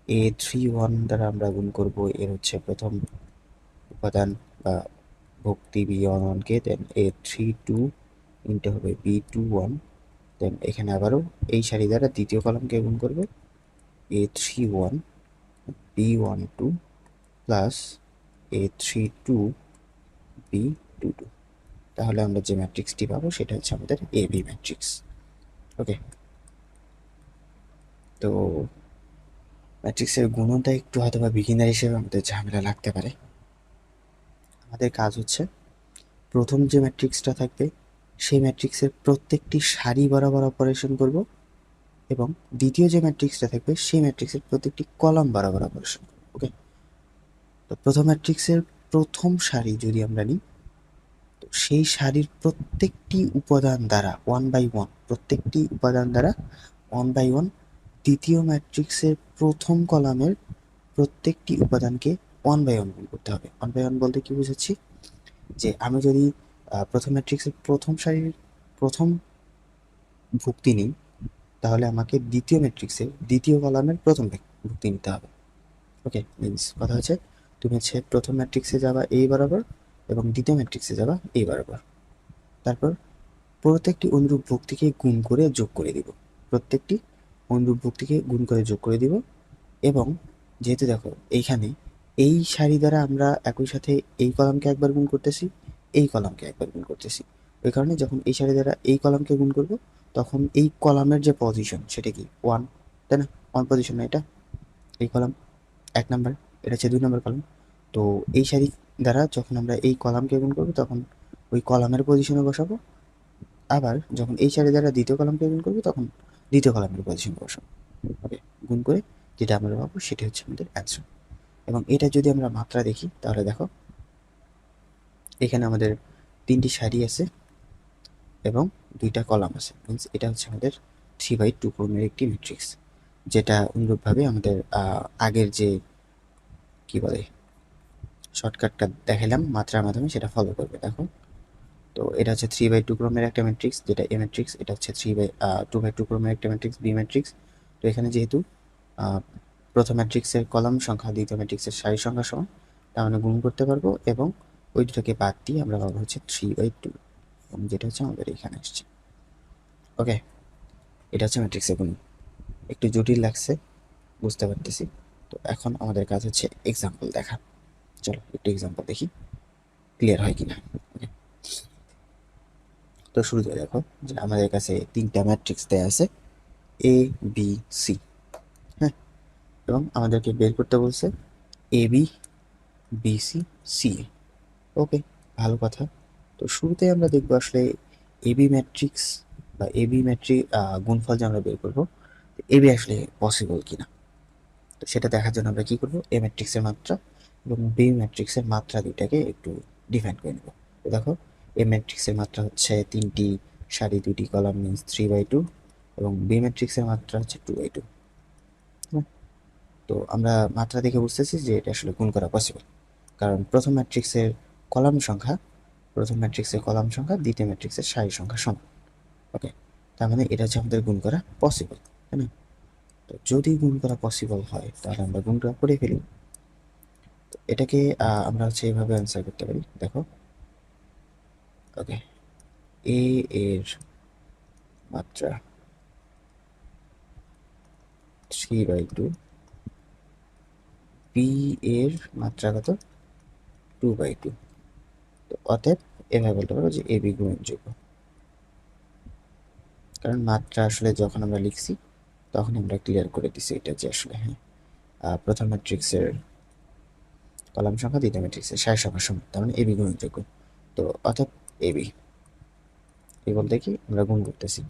A31 দ্বারা আমরা গুণ করব এর হচ্ছে প্রথম উপাদান বা ভুক্তি B11কে, দেন A32 ইন্টু হবে B21, দেন এখানে আবারও এই সারি দ্বারা দ্বিতীয় কলামকে গুণ করব A31 B12 plus A32 B22। তাহলে আমরা যে ম্যাট্রিক্সটি পাবো সেটা হচ্ছে আমাদের AB ম্যাট্রিক্স। ওকে, তো ম্যাট্রিক্সের গুণনটা একটু হয়তো বা বিগিনার হিসেবে আমাদের ঝামেলা লাগতে পারে। আমাদের কাজ হচ্ছে প্রথম যে ম্যাট্রিক্সটা থাকবে সেই ম্যাট্রিক্সের প্রত্যেকটি সারি বরাবর অপারেশন করব এবং দ্বিতীয় যে ম্যাট্রিক্সটা থাকবে সেই ম্যাট্রিক্সের প্রত্যেকটি কলাম বরাবর অপারেশন করব। ওকে, তো প্রথম ম্যাট্রিক্সের প্রথম সারি যদি আমরা নিই, তো সেই সারির প্রত্যেকটি উপাদান দ্বারা ওয়ান বাই ওয়ান, প্রত্যেকটি উপাদান দ্বারা ওয়ান বাই ওয়ান দ্বিতীয় ম্যাট্রিক্সের প্রথম কলামের প্রত্যেকটি উপাদানকে ওয়ান বাই ওয়ান গুণ করতে হবে। ওয়ান বাই ওয়ান বলতে কি বুঝাচ্ছি, যে আমি যদি প্রথম ম্যাট্রিক্সের প্রথম সারির প্রথম ভুক্তি নিই, তাহলে আমাকে দ্বিতীয় ম্যাট্রিক্সের দ্বিতীয় কলামের প্রথম ভুক্তি নিতে হবে। ওকে, মিনস কথা হচ্ছে তুমি হচ্ছে প্রথম ম্যাট্রিক্সে যাবা এই বরাবর এবং দ্বিতীয় ম্যাট্রিক্সে যাবা এই বরাবর, তারপর প্রত্যেকটি অনুরূপ ভুক্তিকে গুণ করে যোগ করে দিব, প্রত্যেকটি অনুরূপ ভুক্তিকে গুণ করে যোগ করে দিব। এবং যেহেতু দেখো এইখানে এই সারি দ্বারা আমরা একই সাথে এই কলামকে একবার গুণ করতেছি, এই কলামকে একবার গুণ করতেছি, ওই কারণে যখন এই সারি দ্বারা এই কলামকে গুণ করব তখন এই কলামের যে পজিশন সেটা কি ওয়ান, তাই না? ওয়ান পজিশন না এটা, এই কলাম এক নাম্বার, এটা হচ্ছে দুই নাম্বার কলাম। তো এই সারি দ্বারা যখন আমরা এই কলামকে গুণ করবো তখন ওই কলামের পজিশনে বসাবো, আবার যখন এই সারি দ্বারা দ্বিতীয় কলামকে গুণ করবো তখন দ্বিতীয় কলামের পজিশনে বসাবো। ওকে, গুণ করে যেটা আমরা পাবো সেটা হচ্ছে আমাদের অ্যান্সার। এবং এটা যদি আমরা মাত্রা দেখি তাহলে দেখো এখানে আমাদের তিনটি সারি আছে এবং দুইটা কলাম আছে, মিনস এটা হচ্ছে আমাদের 3/2 ক্রমের একটি ম্যাট্রিক্স, যেটা অনুরূপভাবে আমাদের আগের যে কি বলে শর্টকাটটা দেখালাম মাত্রার মাধ্যমে সেটা ফলো করবে। দেখো, তো এটা হচ্ছে 3/2 ক্রমের একটা ম্যাট্রিক্স, যেটা এ ম্যাট্রিক্স, এটা হচ্ছে 2/2 ক্রমের একটা ম্যাট্রিক্স বি ম্যাট্রিক্স। তো এখানে যেহেতু প্রথম ম্যাট্রিক্সের কলাম সংখ্যা দ্বিতীয় ম্যাট্রিক্সের সারি সংখ্যা সমান, তার মানে গুণ করতে পারবো এবং ওই দুটোকে বাদ দিয়ে আমরা পাবো হচ্ছে 3/2, এবং যেটা হচ্ছে আমাদের এখানে আসছে। ওকে, এটা হচ্ছে ম্যাট্রিক্সের গুণ। একটু জটিল লাগছে, বুঝতে পারতেছি। তো এখন আমাদের কাজ হচ্ছে এক্সাম্পল দেখা। চলো একটু এক্সাম্পল দেখি ক্লিয়ার হয় কিনা। ওকে, তো শুরুতে দেখো যে আমাদের কাছে তিনটা ম্যাট্রিক্স দেয়া আছে এ বি সি। হ্যাঁ, এবং আমাদেরকে বের করতে বলছে A B B C C. ওকে, ভালো কথা। তো শুরুতে আমরা দেখবো আসলে এবি ম্যাট্রিক্স বা এবি ম্যাট্রিক গুণফল যে আমরা বের করবো, এবি আসলে পসিবল কিনা। তো সেটা দেখার জন্য আমরা কি করব, এ ম্যাট্রিক্সের মাত্রা এবং বি ম্যাট্রিক্সের মাত্রা দুইটাকে একটু ডিফাইন করে নেব। তো দেখো, এ ম্যাট্রিক্সের মাত্রা হচ্ছে তিনটি সারি দুটি কলাম মিনস 3/2, এবং বি ম্যাট্রিক্সের মাত্রা হচ্ছে 2/2। তো আমরা মাত্রা দেখে বুঝতেছি যে এটা আসলে গুণ করা পসিবল, কারণ প্রথম ম্যাট্রিক্সের কলাম সংখ্যা দ্বিতীয় ম্যাট্রিক্সের সারি সংখ্যা সমান। ওকে, তার মানে এটা হচ্ছে আমাদের গুণ করা পসিবল, তাই না? তো যদি গুণ করা পসিবল হয় তাহলে আমরা গুণটা করে ফেলি। তো এটাকে আমরা হচ্ছে এইভাবে অ্যান্সার করতে পারি। দেখো, ওকে, এ এর মাত্রা 3/2, বি এর মাত্রা কত, 2/2। তো অতএব এভাবে বলতে পারো যে এ বি গ্রহণযোগ্য, কারণ মাত্রা আসলে যখন আমরা লিখছি তখন আমরা ক্লিয়ার করে দিছি এটা যে আসলে হ্যাঁ, প্রথম ম্যাট্রিক্সের কলাম সংখ্যা দ্বিতীয় ম্যাট্রিক্সের সারি সংখ্যা সমান, তার মানে এবি গ্রহণযোগ্য। তো অর্থাৎ এবি এই বলতে কি আমরা গুণ করতেছি।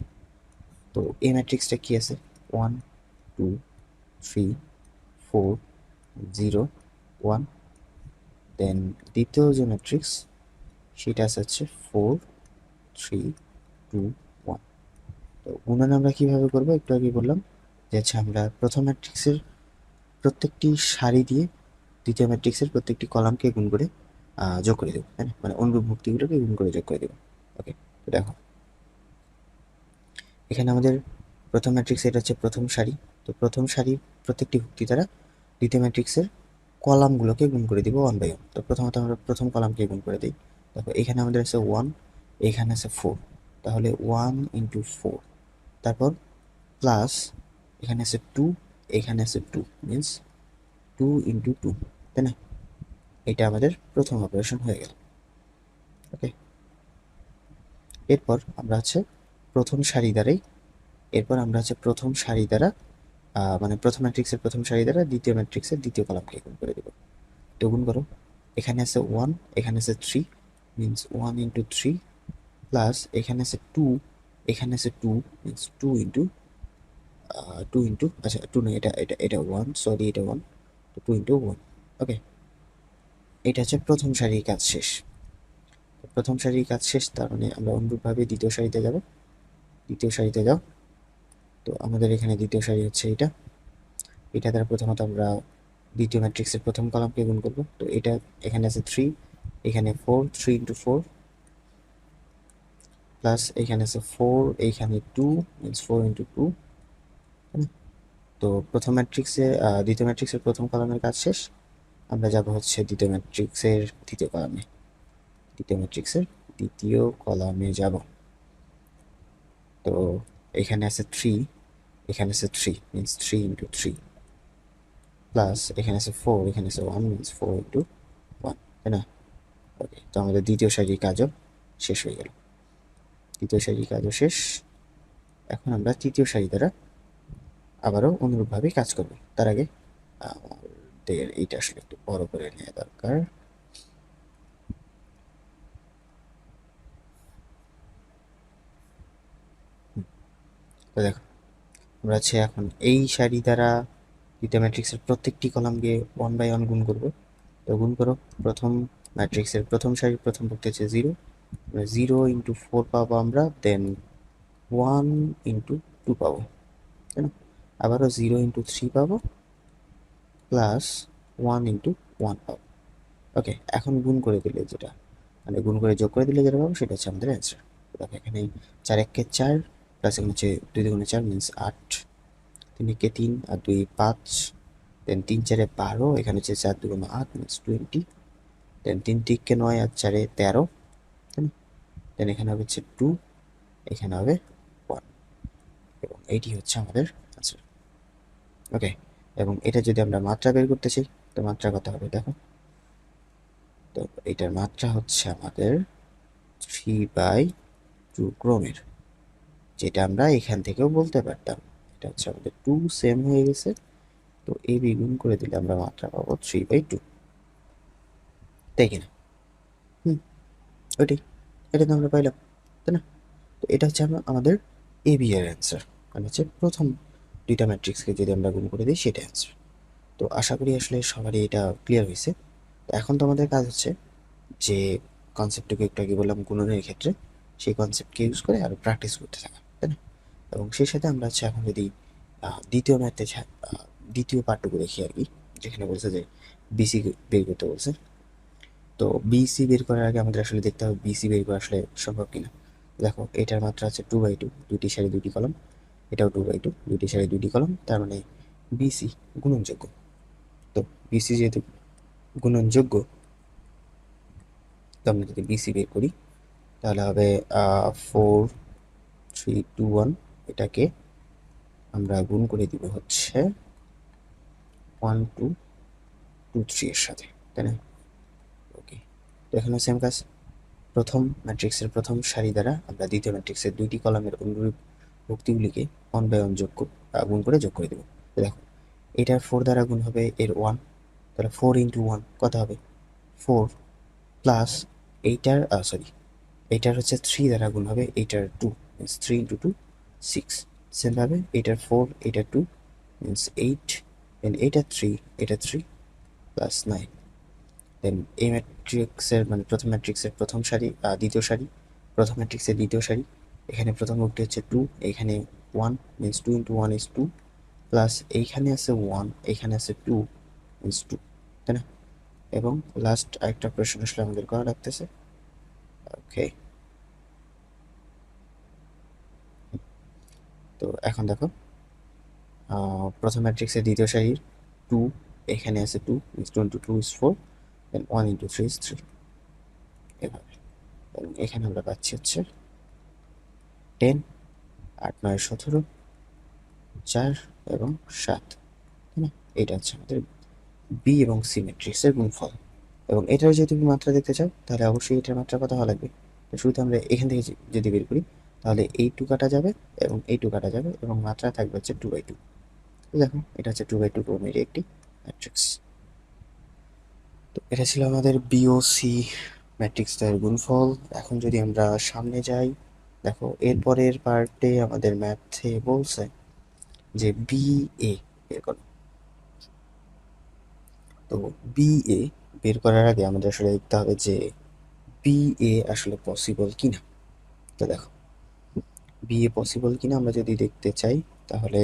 তো এই ম্যাট্রিক্সটা কি আছে, 1 2 3 4 0 1। দেন দ্বিতীয় যে ম্যাট্রিক্স সেটা আছে হচ্ছে 4 3 2 1। তো গুণন আমরা কিভাবে করবো, একটু আগে বললাম যে হচ্ছে আমরা প্রথম ম্যাট্রিক্সের প্রত্যেকটি সারি দিয়ে দ্বিতীয় ম্যাট্রিক্সের প্রত্যেকটি কলামকে গুণ করে যোগ করে দেবো, তাই না? মানে অনুরূপ ভুক্তিগুলোকে গুণ করে যোগ করে দেবো। ওকে, তো দেখো এখানে আমাদের প্রথম ম্যাট্রিক্স এটা হচ্ছে প্রথম সারি। তো প্রথম সারির প্রত্যেকটি ভুক্তি দ্বারা দ্বিতীয় ম্যাট্রিক্সের কলামগুলোকে গুণ করে দিব 1/1। তো প্রথমত আমরা প্রথম কলামকে গুণ করে দিই। দেখো এখানে আমাদের আছে 1, এখানে আছে 4, তাহলে 1 ইন্টু 4, তারপর প্লাস এখানে আছে 2, এখানে আছে 2, মিনস 2 ইন্টু 2, তাই না? এটা আমাদের প্রথম অপারেশন হয়ে গেল। ওকে, এরপর আমরা হচ্ছে প্রথম সারি দ্বারাই এরপর আমরা হচ্ছে প্রথম সারি দ্বারা মানে প্রথম ম্যাট্রিক্সের প্রথম সারি দ্বারা দ্বিতীয় ম্যাট্রিক্সের দ্বিতীয় কলামকে গুণ করে দেব। তো গুণ করো, এখানে আছে 1, এখানে আছে 3, মিনস 1 ইন্টু 3, প্লাস এখানে আছে 2, এখানে আছে 2, মিনস 2 ইন্টু 2 ইন্টু আচ্ছা 2 না, এটা 1, সরি এটা 1, তো 2 ইন্টু 1। ওকে, এটা হচ্ছে প্রথম সারির কাজ শেষ। প্রথম সারির কাজ শেষ, তার মানে আমরা অনুরূপভাবে দ্বিতীয় সারিতে যাব। দ্বিতীয় সারিতে যাও, তো আমাদের এখানে দ্বিতীয় সারি হচ্ছে এটা দ্বারা প্রথমত আমরা দ্বিতীয় ম্যাট্রিক্সের প্রথম কলামকে গুণ করব। তো এটা এখানে আছে 3, এখানে 4, 3 ইন্টু 4, প্লাস এখানে আছে 4, এইখানে 2, মিনস 4 ইন্টু 2। তো দ্বিতীয় ম্যাট্রিক্সের প্রথম কলামের কাজ শেষ। আমরা যাব হচ্ছে দ্বিতীয় ম্যাট্রিক্সের দ্বিতীয় কলামে যাব। তো এখানে আছে 3, এখানে আছে 3, মিনস 3 ইন্টু 3, প্লাস এখানে আছে 4, এখানে আছে 1, মিনস 4 ইন্টু 1, তাই না? ওকে, তো আমাদের দ্বিতীয় সারির কাজও শেষ হয়ে গেল। দ্বিতীয় সারির কাজও শেষ। এখন আমরা তৃতীয় সারি দ্বারা আবারও অনুরূপভাবে কাজ করব। তার আগে আমাদের এইটা আসলে একটু বড় করে নেওয়া দরকার। তো দেখো, আমরা হচ্ছে এখন এই সারি দ্বারা দ্বিতীয় ম্যাট্রিক্সের প্রত্যেকটি কলামকে 1/1 গুণ করব। তো গুণ করো, প্রথম ম্যাট্রিক্সের প্রথম সারির প্রথম ভুক্তি হচ্ছে 0, 0 ইন্টু 4 পাবো আমরা, দেন 1 ইন্টু 2 পাবো, তাই না? আবারও 0 ইন্টু 3 পাবো, প্লাস 1 ইন্টু 1 পাবো। ওকে, এখন গুণ করে দিলে যেটা মানে গুণ করে যোগ করে দিলে যেটা পাবো সেটা হচ্ছে আমাদের অ্যান্সার। দেখো এখানে 4 একে 4, প্লাস এখানে হচ্ছে 2 দুগুণে 4, মিনস 8, 3 একে 3 আর 2 5, দেন 3 4 12, এখানে হচ্ছে 4 দুগুণে 8, মিনস 20, দেন 3 3 9 আর 4 13, তাই না? দেন এখানে হবে হচ্ছে 2, এখানে হবে 1। এবং এইটি হচ্ছে আমাদের আনসার। ওকে, এবং এটা যদি আমরা মাত্রা বের করতে চাই, তো মাত্রা কত হবে দেখো। তো এটার মাত্রা হচ্ছে আমাদের 3/2 ক্রমের, যেটা আমরা এখান থেকেও বলতে পারতাম। এটা হচ্ছে আমাদের 2 সেম হয়ে গেছে। তো এই গুণ করে দিলে আমরা মাত্রা পাবো 3/2, তাই কিনা? ওইটাই, এটা তো আমরা পাইলাম, তাই না? তো এটা হচ্ছে আমাদের এ বি এর অ্যান্সার, মানে হচ্ছে প্রথম দুইটা ম্যাট্রিক্সকে যদি আমরা গুণ করে দিই সেটা অ্যান্সার। তো আশা করি আসলে সবারই এটা ক্লিয়ার হয়েছে। তো এখন তো আমাদের কাজ হচ্ছে যে কনসেপ্টটুকু একটু আগে বললাম গুণনের ক্ষেত্রে, সেই কনসেপ্টকে ইউজ করে আরও প্র্যাকটিস করতে থাকা, তাই না? এবং সেই সাথে আমরা হচ্ছে এখন যদি দ্বিতীয় ম্যাথে দ্বিতীয় পার্টটুকু দেখি আর কি, যেখানে বলছে যে বিসি বের করতে বলছে। তো বিসি বের করার আগে আমাদের আসলে দেখতে হবে বিসি বের করা আসলে সম্ভব কিনা। দেখো এটার মাত্রা আছে 2/2, দুটি সারি দুটি কলম, এটাও 2/2, দুটি সারি দুটি কলম, তার মানে বিসি গুণনযোগ্য। তো বিসি যেহেতু গুণনযোগ্য, তো আমরা যদি বিসি বের করি তাহলে হবে 4, 3, 2, 1, এটাকে আমরা গুণ করে দিব হচ্ছে 1, 2, 2, 3 এর সাথে, তাই না? ওকে, তো এখানে সেম কাজ, প্রথম ম্যাট্রিক্সের প্রথম সারি দ্বারা আমরা দ্বিতীয় ম্যাট্রিক্সের দুইটি কলামের অনুরূপ ভুক্তিগুলিকে 1/1 গুণ করে যোগ করে দেবো। তো দেখো এটার 4 দ্বারা গুণ হবে এর 1, তাহলে 4 × 1 কত হবে 4, প্লাস এইটার এইটার হচ্ছে 3 দ্বারা গুণ হবে এইটার 2, মিনস 3 × 2 6, সেমভাবে এইটার 4 এইটার 2 মিনস 8, দেন এইটার 3 এটা 3 প্লাস 9। দেন এই ম্যাট্রিক্সের মানে প্রথম ম্যাট্রিক্সের প্রথম সারি দ্বিতীয় সারি, প্রথম ম্যাট্রিক্সের দ্বিতীয় সারি, এখানে প্রথম রূপটি হচ্ছে 2, এখানে 1, মিনস 2 × 1 ইজ 2, প্লাস এইখানে আছে 1, এখানে আছে 2, মিনস 2, তাই না? এবং লাস্ট আরেকটা অপারেশন আসলে আমাদের করা লাগতেছে। ওকে, তো এখন দেখো প্রথম ম্যাট্রিক্সের দ্বিতীয় সারির 2, এখানে আছে 2, মিনস 2 × 2 ইজ 4, দেন 1 × 3 ইজ 3, এভাবে। এবং এখানে আমরা পাচ্ছি হচ্ছে 10, 8, 9, 17, 4 এবং 7, তাই না? এটা হচ্ছে আমাদের বি এবং সি ম্যাট্রিক্সের গুণফল। এবং এটার যদি তুমি মাত্রা দেখতে চাও তাহলে অবশ্যই এটার মাত্রা কত হওয়া লাগবে। তো শুরুতে আমরা এখান থেকে যদি বের করি তাহলে এই 2 কাটা যাবে এবং এই 2 কাটা যাবে এবং মাত্রা থাকবে হচ্ছে 2/2। দেখো এটা হচ্ছে 2/2 ক্রমের একটি ম্যাট্রিক্স। তো এটা ছিল আমাদের বি ও সি ম্যাট্রিক্সের গুণফল। এখন যদি আমরা সামনে যাই, দেখো এরপরের পার্টে আমাদের ম্যাথে বলছে যে বি এ বের করো। তো বি এ বের করার আগে আমাদের আসলে দেখতে হবে যে বি এ আসলে পসিবল কিনা। তো দেখো বি এ পসিবল কিনা আমরা যদি দেখতে চাই তাহলে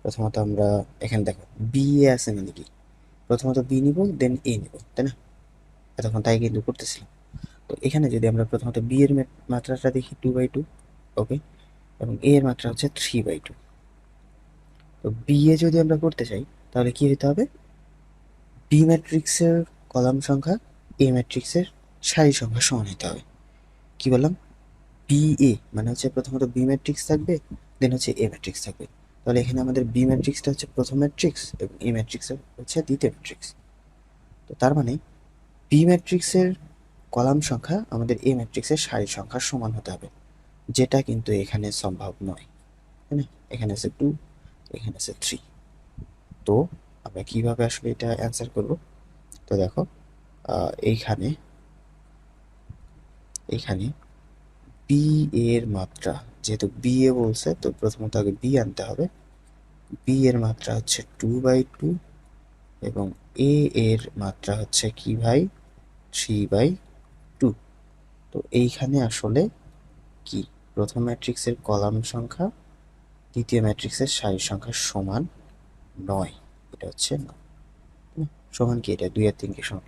প্রথমত আমরা এখানে দেখো বি এ আছে মানে কি, প্রথমত বি নিব দেন এ নিব, তাই না? এতক্ষণ তাই কিন্তু করতেছিলাম। তো এখানে যদি আমরা প্রথমত বি এর মাত্রাটা দেখি 2/2, ওকে, এবং এ এর মাত্রা হচ্ছে 3/2। তো বি এ যদি আমরা করতে চাই তাহলে কি হতে হবে, বি ম্যাট্রিক্সের কলাম সংখ্যা এ ম্যাট্রিক্সের সারি সংখ্যা সমান হতে হবে। কি বললাম, বি এ মানে হচ্ছে প্রথমত বি ম্যাট্রিক্স থাকবে, দেন হচ্ছে এ ম্যাট্রিক্স থাকবে। তাহলে এখানে আমাদের বি ম্যাট্রিক্সটা হচ্ছে প্রথম ম্যাট্রিক্স এবং এ ম্যাট্রিক্স হচ্ছে দ্বিতীয় ম্যাট্রিক্স। তো তার মানে বি ম্যাট্রিক্সের কলাম সংখ্যা আমাদের এ ম্যাট্রিক্সের সারি সংখ্যার সমান হতে হবে, যেটা কিন্তু এখানে সম্ভব নয়, তাই না? এখানে আছে 2, এখানে আছে 3। তো আমরা কিভাবে আসলে এটা অ্যান্সার করব? তো দেখো এইখানে এইখানে বি এর মাত্রা, যেহেতু বি এ বলছে তো প্রথমত আগে বি আনতে হবে। বি এর মাত্রা হচ্ছে 2/2 এবং এ এর মাত্রা হচ্ছে কি ভাই 3/2। তো এইখানে আসলে কি প্রথম ম্যাট্রিক্সের কলাম সংখ্যা দ্বিতীয় ম্যাট্রিক্সের সারি সংখ্যা সমান নয়, এটা হচ্ছে না। সমান কি, এটা 2 আর 3 কে সমান?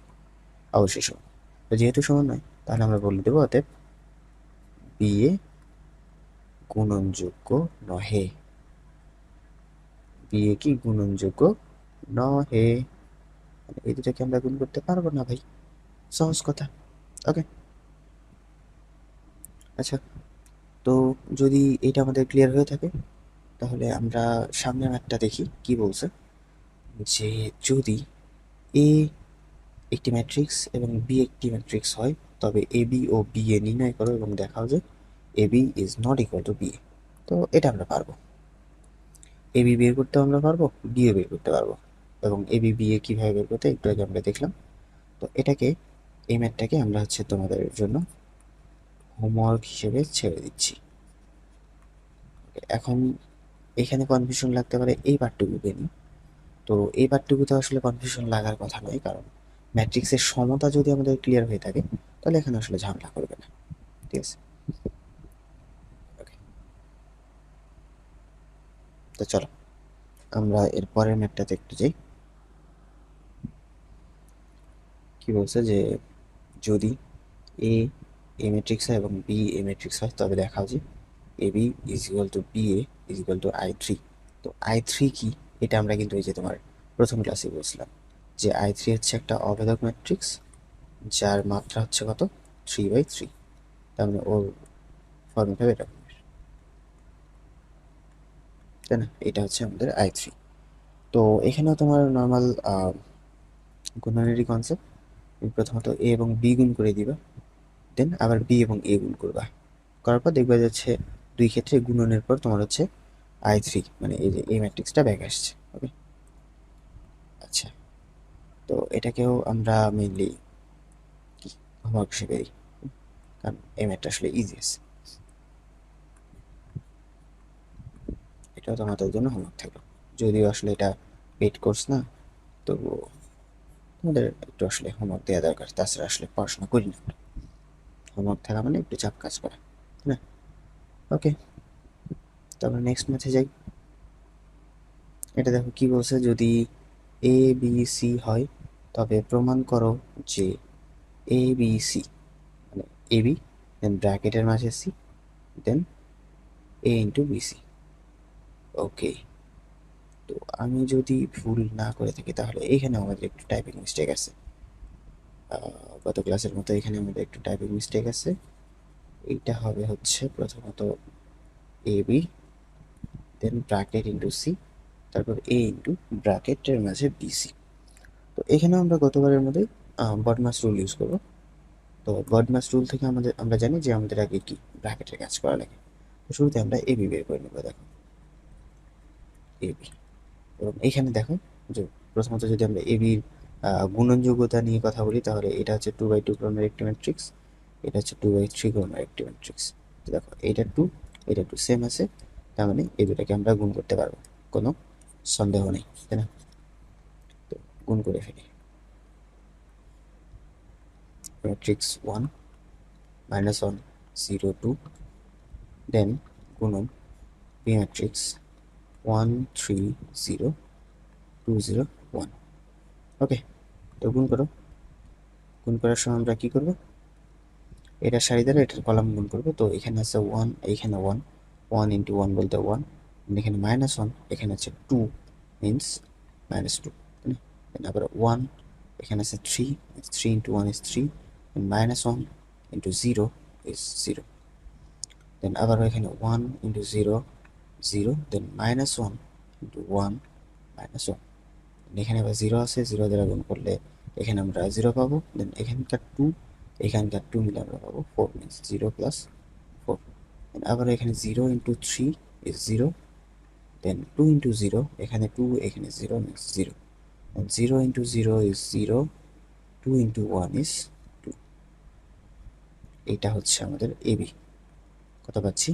অবশ্যই সমান। তো যেহেতু সমান নয় তাহলে আমরা বলে দেবো অতএব বি এ গুণনযোগ্য নহে। বি এ কি গুণনযোগ্য নহে, মানে এই দুটাকে আমরা গুণ করতে পারবো না ভাই, সহজ কথা। ওকে, আচ্ছা, তো যদি এটা আমাদের ক্লিয়ার হয়ে থাকে তাহলে আমরা সামনের ম্যাথটা দেখি কি বলছে, যে যদি এ একটি ম্যাট্রিক্স এবং বি একটি ম্যাট্রিক্স হয়, তবে A B O B A নির্ণয় করো এবং দেখাও যে A B is not equal to B A. তো এটা আমরা পারবো, এ বি বের করতে আমরা পারবো, বিও বের করতে পারবো, এবং এ বি বি এ কীভাবে বের করতে একটু আগে আমরা দেখলাম। তো এটাকে, এই ম্যাথটাকে আমরা তোমাদের জন্য হোমওয়ার্ক হিসেবে ছেড়ে দিচ্ছি। এখন এখানে কনফিউশন লাগতে পারে এই পার্টটুকুকে নিয়ে। তো এই পার্টটুকুতে আসলে কনফিউশন লাগার কথা নয়, কারণ ম্যাট্রিক্সের সমতা যদি আমাদের ক্লিয়ার হয়ে থাকে তাহলে এখানে আসলে ঝামেলা করবে না। ঠিক আছে, ওকে। তো চলো আমরা এর পরের ম্যাথটাতে একটু যাই। কি বলছে, যে যদি এ এ ম্যাট্রিক্স হয় এবং বি এ ম্যাট্রিক্স হয়, তবে দেখাও যে A B is equal to B A is equal to I three. তো আই থ্রি কি, এটা আমরা কিন্তু এই যে তোমার প্রথম ক্লাসে বলছিলাম যে আই থ্রি হচ্ছে একটা অভেদক ম্যাট্রিক্স যার মাত্রা হচ্ছে কত, 3/3। তার মানে ওর ফর্মেট হবে এরকম, তাই না? এটা হচ্ছে আমাদের আই থ্রি। তো এখানেও তোমার নর্মাল গুণনেরই কনসেপ্ট। প্রথমত এ এবং বি গুণ করে দিবা, দেন আবার বি এবং এ গুণ করবা, করার পর দেখবা যাচ্ছে দুই ক্ষেত্রে গুণনের পর তোমার হচ্ছে আই থ্রি, মানে এই যে এই ম্যাট্রিক্সটা ব্যাক আসছে। ওকে, আচ্ছা। তো এটাকেও আমরা মেইনলি কি হোমওয়ার্ক হিসেবে দিই, কারণ এই ম্যাথটা আসলে ইজি আছে। এটাও তোমাদের জন্য হোমওয়ার্ক থাকলো, যদিও আসলে এটা পেইড কোর্স না, তো তোমাদের একটু আসলে হোমওয়ার্ক দেওয়া দরকার, তাছাড়া আসলে পড়াশোনা করি না। হোমওয়ার্ক থাকা মানে একটু চাপ কাজ করা, তাই না? ওকে, তারপর নেক্সট ম্যাথে যাই। এটা দেখো কি বলছে, যদি এ বি সি হয় তবে প্রমাণ করো যে এ বি সি, মানে এ বি দেন ব্র্যাকেটের মাঝে সি দেন এ ইন্টু বি সি। ওকে, তো আমি যদি ভুল না করে থাকি তাহলে এইখানে আমাদের একটু টাইপিং মিস্টেক আছে। গত ক্লাসের মতো এখানে আমাদের একটু টাইপিং মিস্টেক আছে। এইটা হবে হচ্ছে প্রথমত A B then bracket into C, তারপর এ ইন্টু ব্র্যাকেটের মাঝে বিসি। তো এখানে আমরা গতবারের মধ্যে বডমাস রুল ইউজ করবো। তো বডমাস রুল থেকে আমরা জানি যে আমাদের আগে কি ব্র্যাকেটের কাজ করা লাগে। তো শুরুতে আমরা এ বি বের করে নেবো। দেখো এ বি, এবং এইখানে দেখো যে প্রথমত যদি আমরা এ বির গুণনযোগ্যতা নিয়ে কথা বলি, তাহলে এটা হচ্ছে 2/2 ক্রমের একটি ম্যাট্রিক্স, এটা হচ্ছে 2/3 ক্রমের একটি ম্যাট্রিক্স। তো দেখো এটা 2, এটা 2 সেম আছে, তার মানে এই দুটাকে আমরা গুণ করতে পারবো, কোনো সন্দেহ নেই, তাই না? তো গুণ করে ফেলি। ম্যাট্রিক্স 1 -1 0 2, দেন গুণন বি ম্যাট্রিক্স 1 3 0 2 0 1। ওকে, তো গুণ করো। গুণ করার সময় আমরা কি করব, এটা সারি দ্বারা এটার কলাম গুণ করবো। তো এখানে আছে 1, এইখানে 1, 1 ইন্টু 1 বলতে 1, এখানে -1, এখানে আছে 2 মিনস -2, তাই না? আবার 1, এখানে আছে 3, 3 ইন্টু 1 ইজ 3, -1 ইন্টু 0 ইজ 0, দেন আবার এখানে 1 ইন্টু 0 0, দেন -1 ইন্টু 1 -1, এখানে আবার 0 আছে, 0 দ্বারা গুণ করলে এখানে আমরা 0 পাবো, দেন এখানকার 2 এখানকার 2 মিলে আমরা পাবো 4, মিনস 0 প্লাস 4, দেন আবার এখানে 0 ইন্টু 3 ইজ 0, দেন 2 ইন্টু 0, এখানে 2 এখানে 0 means 0, then 0 into 0 is 0, 2 into 1 is 2। এইটা হচ্ছে আমাদের এবি। কত পাচ্ছি,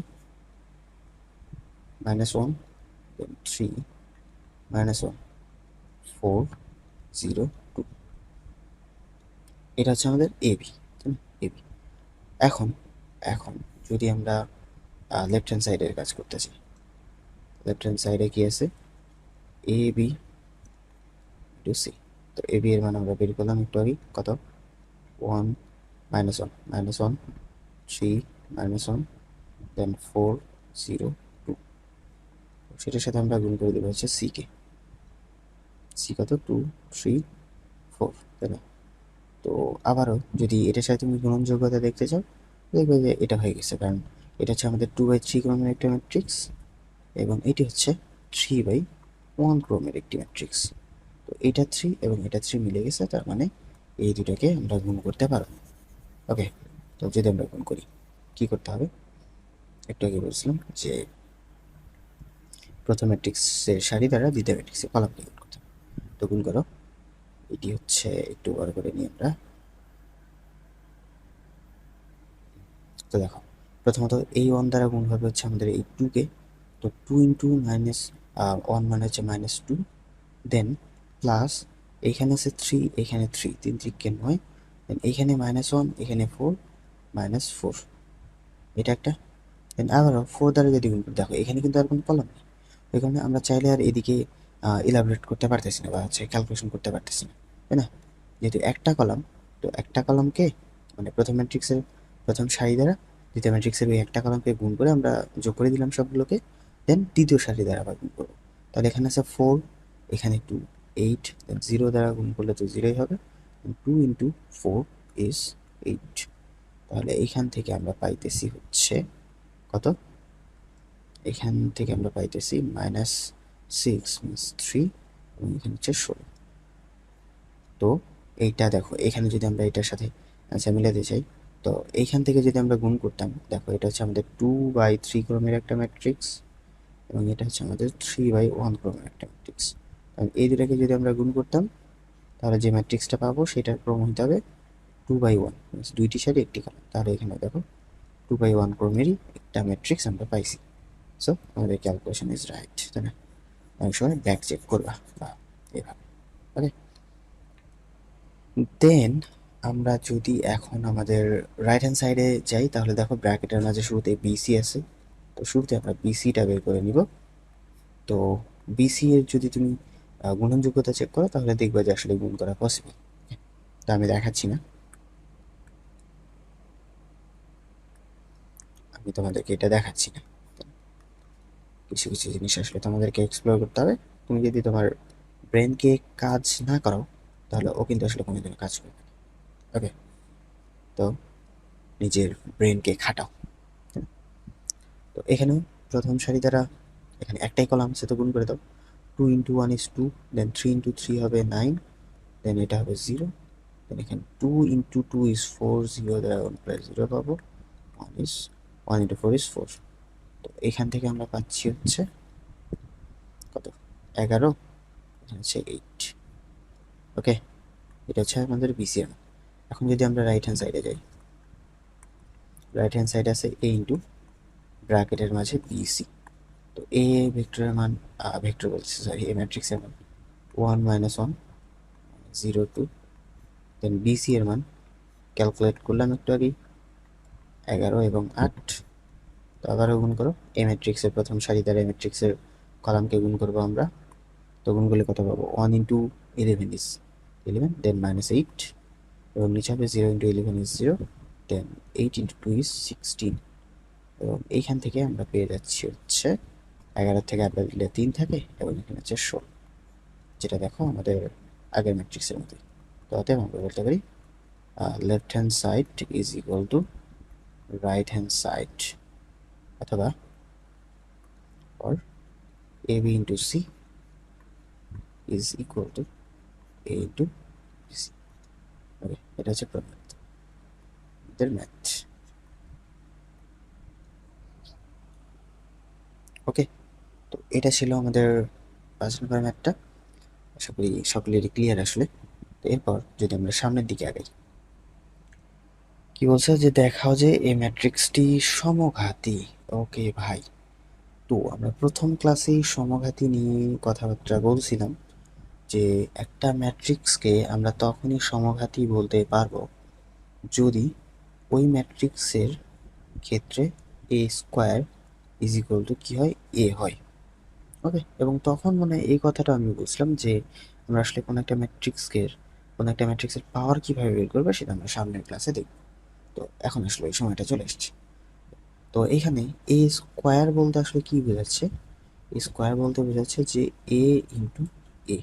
-1 দেন 3 -1 4 0 2। এটা হচ্ছে আমাদের এবি, এবি। এখন এখন যদি আমরা লেফট হ্যান্ড সাইডের কাজ করতে চাই, লেফট হ্যান্ড সাইডে কি আছে, এ বি টু সি। তো এ বি এর মান আমরা বের করলাম একটু আগে, কত, 1 -1 -1 3 -1 দেন 4 0 2। সেটার সাথে আমরা গুণ করে দেবো হচ্ছে সি কে, সি কত, 2 3 4, তাই না? তো আবারও যদি এটার সাথে তুমি গুণনযোগ্যতা দেখতে চাও, দেখবে যে এটা হয়ে গেছে, কারণ এটা হচ্ছে আমাদের 2/3 ক্রমের একটা ম্যাট্রিক্স, এবং এটি হচ্ছে 3/1 ক্রমের একটি ম্যাট্রিক্স। তো এটা 3 এবং এটা 3 মিলে গেছে, তার মানে এই দুটাকে আমরা গুণ করতে পারবো। ওকে, তো যদি আমরা গুণ করি কি করতে হবে, একটু আগে বলছিলাম যে প্রথম ম্যাট্রিক্সের সারি দ্বারা দ্বিতীয় ম্যাট্রিক্সের কলামকে গুণ করতে হবে। তো গুণ করো, এটি হচ্ছে একটু বড় করে নিই আমরা। তো দেখো, প্রথমত এই 1 দ্বারা গুণ হবে হচ্ছে আমাদের এই 2 কে। তো 2 ইন্টু মাইনাস 1 মানে হচ্ছে -2, দেন প্লাস এইখানে আছে 3, এখানে 3, 3 3 9, দেন এইখানে -1, এখানে 4, -4, এটা একটা। দেন আবারও 4 দ্বারা যদি গুণ করি, দেখো এখানে কিন্তু আর কোনো কলম নেই, ওই কারণে আমরা চাইলে আর এদিকে ইলাবোরেট করতে পারতেছি না বা হচ্ছে ক্যালকুলেশন করতে পারতেছি না, তাই না? যেহেতু একটা কলাম, তো একটা কলামকে মানে প্রথম ম্যাট্রিক্সের প্রথম সারি দ্বারা দ্বিতীয় ম্যাট্রিক্সের ওই একটা কলামকে গুণ করে আমরা যোগ করে দিলাম সবগুলোকে, দেন দ্বিতীয় সারি দ্বারা আবার গুণ করবো। তাহলে এখানে আছে 4, এখানে 2, 8, দেন 0 দ্বারা গুণ করলে তো 0ই হবে। 2 ইন্টু 4 ইজ 8। তাহলে এইখান থেকে আমরা পাইতেছি হচ্ছে কত, এখান থেকে আমরা পাইতেছি -6 মিনস 3 এবং এখানে হচ্ছে 16। তো এইটা দেখো, এখানে যদি আমরা এটার সাথে মিলাতে চাই, তো এইখান থেকে যদি আমরা গুণ করতাম, দেখো এটা হচ্ছে আমাদের 2/3 ক্রমের একটা ম্যাট্রিক্স এবং এটা হচ্ছে আমাদের 3/1 ক্রমের একটা ম্যাট্রিক্স। এই দুটাকে যদি আমরা গুণ করতাম, তাহলে যে ম্যাট্রিক্সটা পাবো সেটার ক্রম হতে হবে 2/1, দুইটি সারি একটি কলাম। তাহলে এখানে দেখো 2/1 ক্রমেরই একটা ম্যাট্রিক্স আমরা পাইছি। সো আমাদের ক্যালকুলেশন ইজ রাইট, তাই না? অনেক সময় ব্যাক চেক করবা বা এভাবে। ওকে, দেন আমরা যদি এখন আমাদের রাইট হ্যান্ড সাইডে যাই, তাহলে দেখো ব্র্যাকেটের মাঝে শুরুতে বিসি আছে। তো শুরুতে আমরা বিসিটা বের করে নিব। তো বিসি এর যদি তুমি গুণনযোগ্যতা চেক করো, তাহলে দেখবে যে আসলে গুণ করা পসিবল। তা আমি দেখাচ্ছি না, আমি তোমাদেরকে এটা দেখাচ্ছি না। কিছু কিছু জিনিস আসলে তোমাদেরকে এক্সপ্লোর করতে হবে। তুমি যদি তোমার ব্রেনকে কাজ না করাও, তাহলে ও কিন্তু আসলে কোনোদিনও কাজ করবে না। ওকে, তো নিজের ব্রেনকে খাটাও। তো এখানেও প্রথম সারি দ্বারা এখানে একটাই কলাম, সে তো গুণ করে দাও। 2 ইন্টু 1 ইজ 2, দেন 3 ইন্টু 3 হবে 9, দেন এটা হবে 0, দেন এখানে 2 ইন্টু 2 ইজ 4, 0 দ্বারা 1 প্লাস 0 পাবো, 1 ইন্টু 4 ইজ 4। তো এখান থেকে আমরা পাচ্ছি হচ্ছে কত, 11, এখানে হচ্ছে 8। ওকে, এটা হচ্ছে আমাদের বিসিএম। এখন যদি আমরা রাইট হ্যান্ড সাইডে যাই, রাইট হ্যান্ড সাইডে আছে এ ইন্টু ব্র্যাকেটের মাঝে বিসি। তো এ ভেক্টরের মান, ভেক্টর বলছি সরি, এ ম্যাট্রিক্সের মান 1 -1 0 2, দেন বিসি এর মান ক্যালকুলেট করলাম একটু আগেই 11 এবং 8। তো আবারও গুণ করো, এ ম্যাট্রিক্সের প্রথম সারি দ্বারা এ ম্যাট্রিক্সের কলামকে গুণ করবো আমরা। তো গুণ করলে কত পাবো, 1 ইন্টু 11 ইজ 11, দেন -8 এবং নিচে হবে 0 into 11 is 0, then 8 into 2 is 16। এবং এইখান থেকে আমরা পেয়ে যাচ্ছি হচ্ছে 11 থেকে 8 দিলে 3 থাকে এবং এখানে হচ্ছে 16, যেটা দেখো আমাদের আগের ম্যাট্রিক্সের মতোই। তো অতএব আমরা বলতে পারি left hand side is equal two right hand side, অথবা or AB into C is equal to A into BC. ওকে, এটা হচ্ছে আমাদের ম্যাথ। ওকে, তো এটা ছিল আমাদের 5 নম্বর ম্যাথটা। আশা করি সকলেরই ক্লিয়ার আসলে। তো এরপর যদি আমরা সামনের দিকে আগাই, কি বলছে যে দেখাও যে এই ম্যাট্রিক্সটি সমঘাতী। ওকে ভাই, তো আমরা প্রথম ক্লাসেই সমঘাতী নিয়ে কথাবার্তা বলছিলাম যে একটা ম্যাট্রিক্সকে আমরা তখনই সমঘাতী বলতে পারবো যদি ওই ম্যাট্রিক্সের ক্ষেত্রে এ স্কোয়ার ইজ ইকুয়াল টু কী হয়, এ হয়। ওকে, এবং তখন মানে এই কথাটা আমি বুঝলাম যে আমরা আসলে কোনো একটা ম্যাট্রিক্সের পাওয়ার কীভাবে বের করবো সেটা আমরা সামনের ক্লাসে দেখব। তো এখন আসলে ওই সময়টা চলে এসেছে। তো এখানে এ স্কোয়ার বলতে আসলে কী বোঝাচ্ছে, এ স্কোয়ার বলতে বোঝাচ্ছে যে এ ইন্টু এ।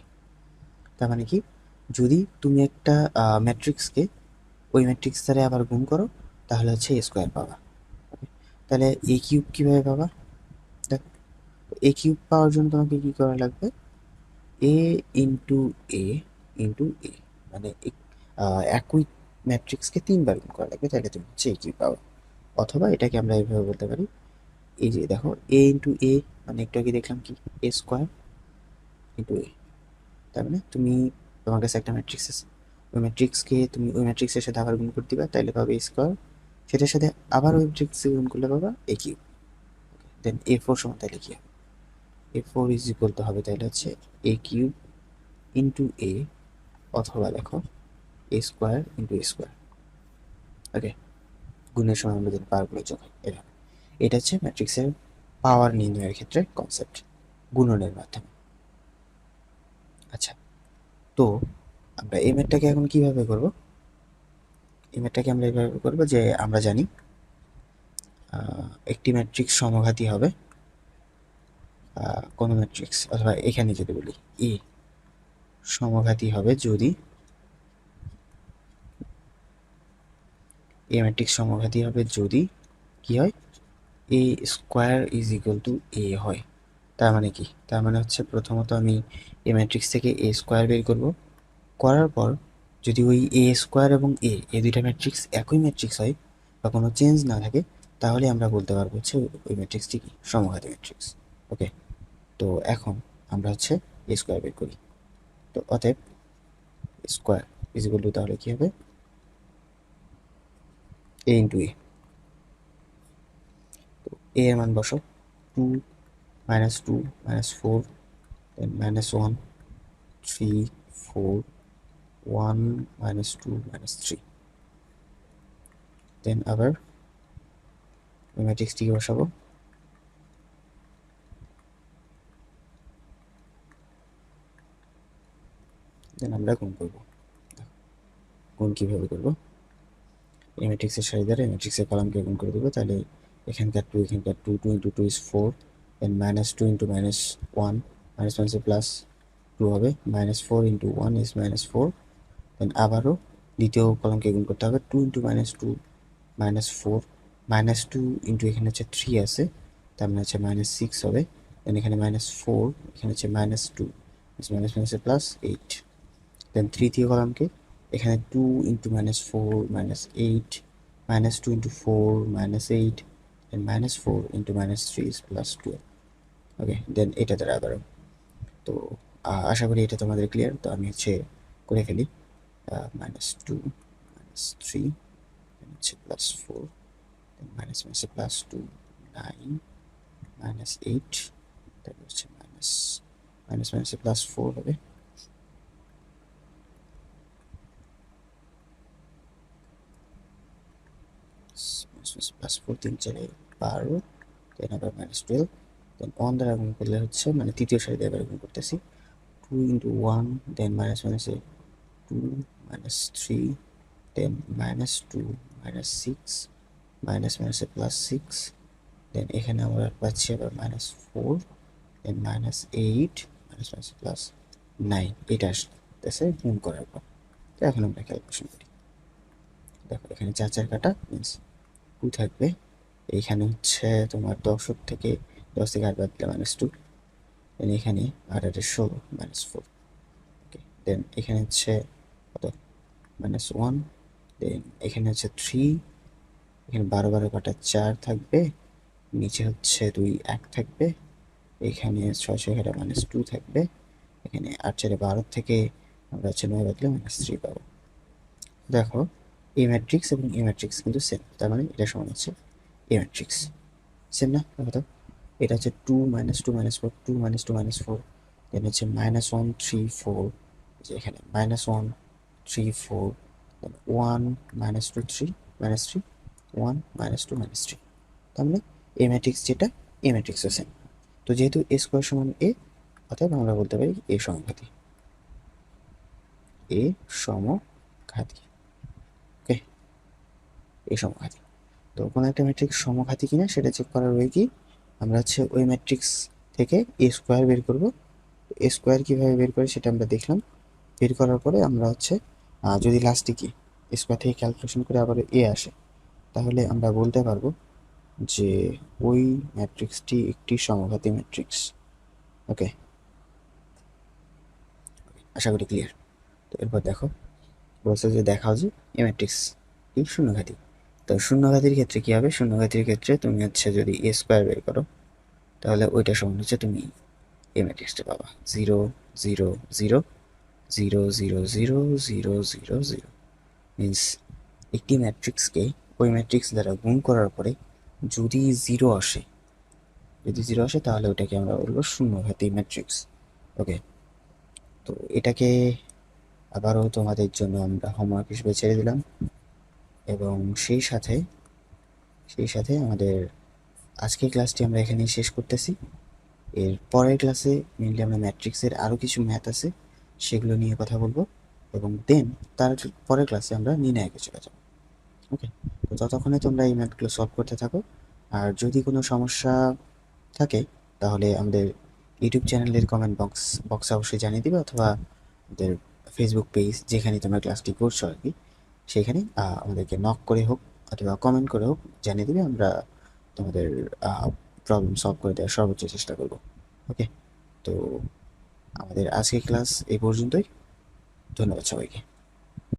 তার মানে কি, যদি তুমি একটা ম্যাট্রিক্সকে ওই ম্যাট্রিক্স দ্বারা আবার গুণ করো, তাহলে হচ্ছে এ স্কোয়ার পাবা। তাহলে এ কিউব কীভাবে পাবা, দেখ এ কিউব পাওয়ার জন্য তোমাকে কি করা লাগবে, এ ইন্টু এ ইন্টু এ, মানে একই ম্যাট্রিক্সকে 3বার গুণ করা লাগবে, তাহলে তুমি হচ্ছে এ কিউব পাবে। অথবা এটাকে আমরা এইভাবে বলতে পারি, এই যে দেখো এ ইন্টু এ, মানে একটু আগে দেখলাম কি এ স্কোয়ার ইন্টু এ, তার মানে তোমার কাছে একটা ম্যাট্রিক্স আছে, ওই ম্যাট্রিক্সকে তুমি ওই ম্যাট্রিক্সের সাথে আবার গুণ করে দিবা, তাইলে পাবে এ স্কোয়ার, সেটার সাথে আবার ওই ম্যাট্রিক্সে গুণ করলে পাবা এ কিউব। দেন A4 সমান তাহলে কি হবে, A4 ইজ ইকুয়াল টু হবে তাহলে হচ্ছে এ কিউব ইন্টু এ, অথবা দেখো এ স্কোয়ার ইন্টু এ স্কোয়ার। ওকে, গুণের সময় আমরা যদি পাওয়ারগুলো যোগ হয় এটা হবে। এটা হচ্ছে ম্যাট্রিক্সের পাওয়ার নির্ণয়ের ক্ষেত্রে কনসেপ্ট, গুণনের মাধ্যমে। আচ্ছা, তো আমরা এই ম্যাথটাকে এখন কিভাবে করব, এই ম্যাথটাকে আমরা এইভাবে করবো যে আমরা জানি একটি ম্যাট্রিক্স সমঘাতী হবে কোনো ম্যাট্রিক্স, অথবা এখানে যদি বলি এ সমঘাতী হবে যদি এ ম্যাট্রিক্স সমঘাতী হবে যদি কি হয়, এ স্কোয়ার ইজ ইকুয়াল টু এ হয়। তার মানে কি, তার মানে হচ্ছে প্রথমত আমি এ ম্যাট্রিক্স থেকে এ স্কোয়ার বের করব, করার পর যদি ওই এ স্কোয়ার এবং এ দুইটা ম্যাট্রিক্স একই ম্যাট্রিক্স হয় বা কোনো চেঞ্জ না থাকে, তাহলে আমরা বলতে পারবো হচ্ছে ওই ম্যাট্রিক্সটি কি সমঘাতী ম্যাট্রিক্স। ওকে, তো এখন আমরা হচ্ছে এ স্কোয়ার বের করি, তো অতএব স্কোয়ার ইজ ইকুয়াল টু তাহলে কি হবে, এ ইন্টু এ, তো এ এর মান বসো, 2 -2 -4, দেন -1 3 4 1 -2 -3, দেন আবার ওই ম্যাট্রিক্সটিকে বসাবো, দেন আমরা গুণ করবো। গুণ কীভাবে করবো, এই ম্যাট্রিক্সের সারি দ্বারা এই ম্যাট্রিক্সের কলামকে গুণ করে দেবো, তাহলে এখানকার 2 এখানকার 2, 2 into 2 is 4, then -2 into -1, -1 plus 2 হবে, -4 ইন্টু 1 ইজ -4, দেন আবারও দ্বিতীয় কলামকে গুণ করতে হবে, 2 ইন্টু -2 -4, -2 ইন্টু এখানে হচ্ছে 3 আছে, তার মানে হচ্ছে -6 হবে, দেন এখানে -4, এখানে হচ্ছে -2 প্লাস 8, দেন তৃতীয় কলামকে এখানে 2 into -4 -8, -2 into 4 -8, then -4 into -3 is plus 12। Okay, then এটা দ্বারা আবারও, তো আশা করি এটা তোমাদের ক্লিয়ার। তো আমি হচ্ছে করে ফেলি, -2 -3 হচ্ছে +4, দেন +2 9 -8, তারপর হচ্ছে +4 হবে, +4 3 4 12, দেন আবার -12, দেন 1 দ্বারা গুণ করলে হচ্ছে মানে তৃতীয় সারি দিয়ে আবার গুণ করতেছি, 2 ইন্টু 1, দেন -2 -3, দেন -2 -6, +6, দেন এখানে আমরা পাচ্ছি আবার -4, দেন -8, +9, এটা আসতেছে গুণ করার পর। তো এখন আমরা ক্যালকুলেশন করি, দেখো এখানে 4 4 কাটা মিনস 2 থাকবে, এইখানে হচ্ছে তোমার 10 থেকে 8 বাদ দিলে -2, দেন এখানে 8 8 16 -4, ওকে, দেন এখানে হচ্ছে কত -1, দেন এখানে হচ্ছে 3, এখানে 12 12 কাটা 4 থাকবে, নিচে হচ্ছে 2 1 থাকবে, এখানে 6 6 কাটা -2 থাকবে, এখানে 8 4 12 থেকে আমরা হচ্ছে 9 বাদলে -3 পাবো। দেখো এ ম্যাট্রিক্স এবং এ ম্যাট্রিক্স কিন্তু সেম, তার মানে এটা সমান হচ্ছে এ ম্যাট্রিক্স, সেম না? দেখো তো, এটা হচ্ছে 2 -2 -4, 2 -2 -4, দেন হচ্ছে -1 3 4, যে এখানে -1 3 4, দেন 1 -2 3 -3, 1 -2 -3, তার মানে এ ম্যাট্রিক্স যেটা এ ম্যাট্রিক্সও সেম। তো যেহেতু এ স্কোয়ার সমান এ, অতএব আমরা বলতে পারি এ সমঘাতী, এ সমঘাতী। ওকে, এ সমঘাতী। তো কোনো একটা ম্যাট্রিক্স সমঘাতী কিনা সেটা চেক করার ওয়ে কি, আমরা হচ্ছে ওই ম্যাট্রিক্স থেকে এ স্কোয়ার বের করব। এ স্কোয়ার কীভাবে বের করে সেটা আমরা দেখলাম, বের করার পরে আমরা হচ্ছে যদি লাস্টে কি স্কোয়ার থেকে ক্যালকুলেশন করে আবার এ আসে, তাহলে আমরা বলতে পারবো যে ওই ম্যাট্রিক্সটি একটি সমঘাতী ম্যাট্রিক্স। ওকে, আশা করি ক্লিয়ার। তো এরপর দেখো, বলছে যে দেখাও যে এই ম্যাট্রিক্স কি শূন্যঘাতী। তো শূন্যঘাতীর ক্ষেত্রে কি হবে? শূন্যঘাতীর ক্ষেত্রে তুমি হচ্ছে যদি এ স্কোয়ার বের করো, তাহলে ওইটা সমান হচ্ছে তুমি এই ম্যাট্রিক্সটা পাবা 0 0 0 0 0 0 0 0 0 মিনস একটি ম্যাট্রিক্সকে ওই ম্যাট্রিক্স দ্বারা গুণ করার পরে যদি জিরো আসে, তাহলে ওটাকে আমরা বলবো শূন্যঘাতী ম্যাট্রিক্স। ওকে, তো এটাকে আবারও তোমাদের জন্য আমরা হোমওয়ার্ক হিসেবে ছেড়ে দিলাম, এবং সেই সাথে আমাদের আজকের ক্লাসটি আমরা এখানেই শেষ করতেছি। এর পরের ক্লাসে মেনলি আমরা ম্যাট্রিক্সের আরও কিছু ম্যাথ আছে সেগুলো নিয়ে কথা বলবো, এবং দেন তার পরের ক্লাসে আমরা নির্ণায়কে চলে যাব। ওকে, তো ততক্ষণে তোমরা এই ম্যাথগুলো সলভ করতে থাকো। আর যদি কোনো সমস্যা থাকে তাহলে আমাদের ইউটিউব চ্যানেলের কমেন্ট বক্সে অবশ্যই জানিয়ে দিবে, অথবা আমাদের ফেসবুক পেজ যেখানে তোমরা ক্লাসটি করছো আর কি, সেখানে আমাদেরকে নক করে হোক অথবা কমেন্ট করে হোক জানিয়ে দিবে। আমরা তোমাদের প্রবলেম সলভ করে দেওয়ার সর্বোচ্চ চেষ্টা করব। ওকে, তো আমাদের আজকের ক্লাস এই পর্যন্তই। ধন্যবাদ সবাইকে।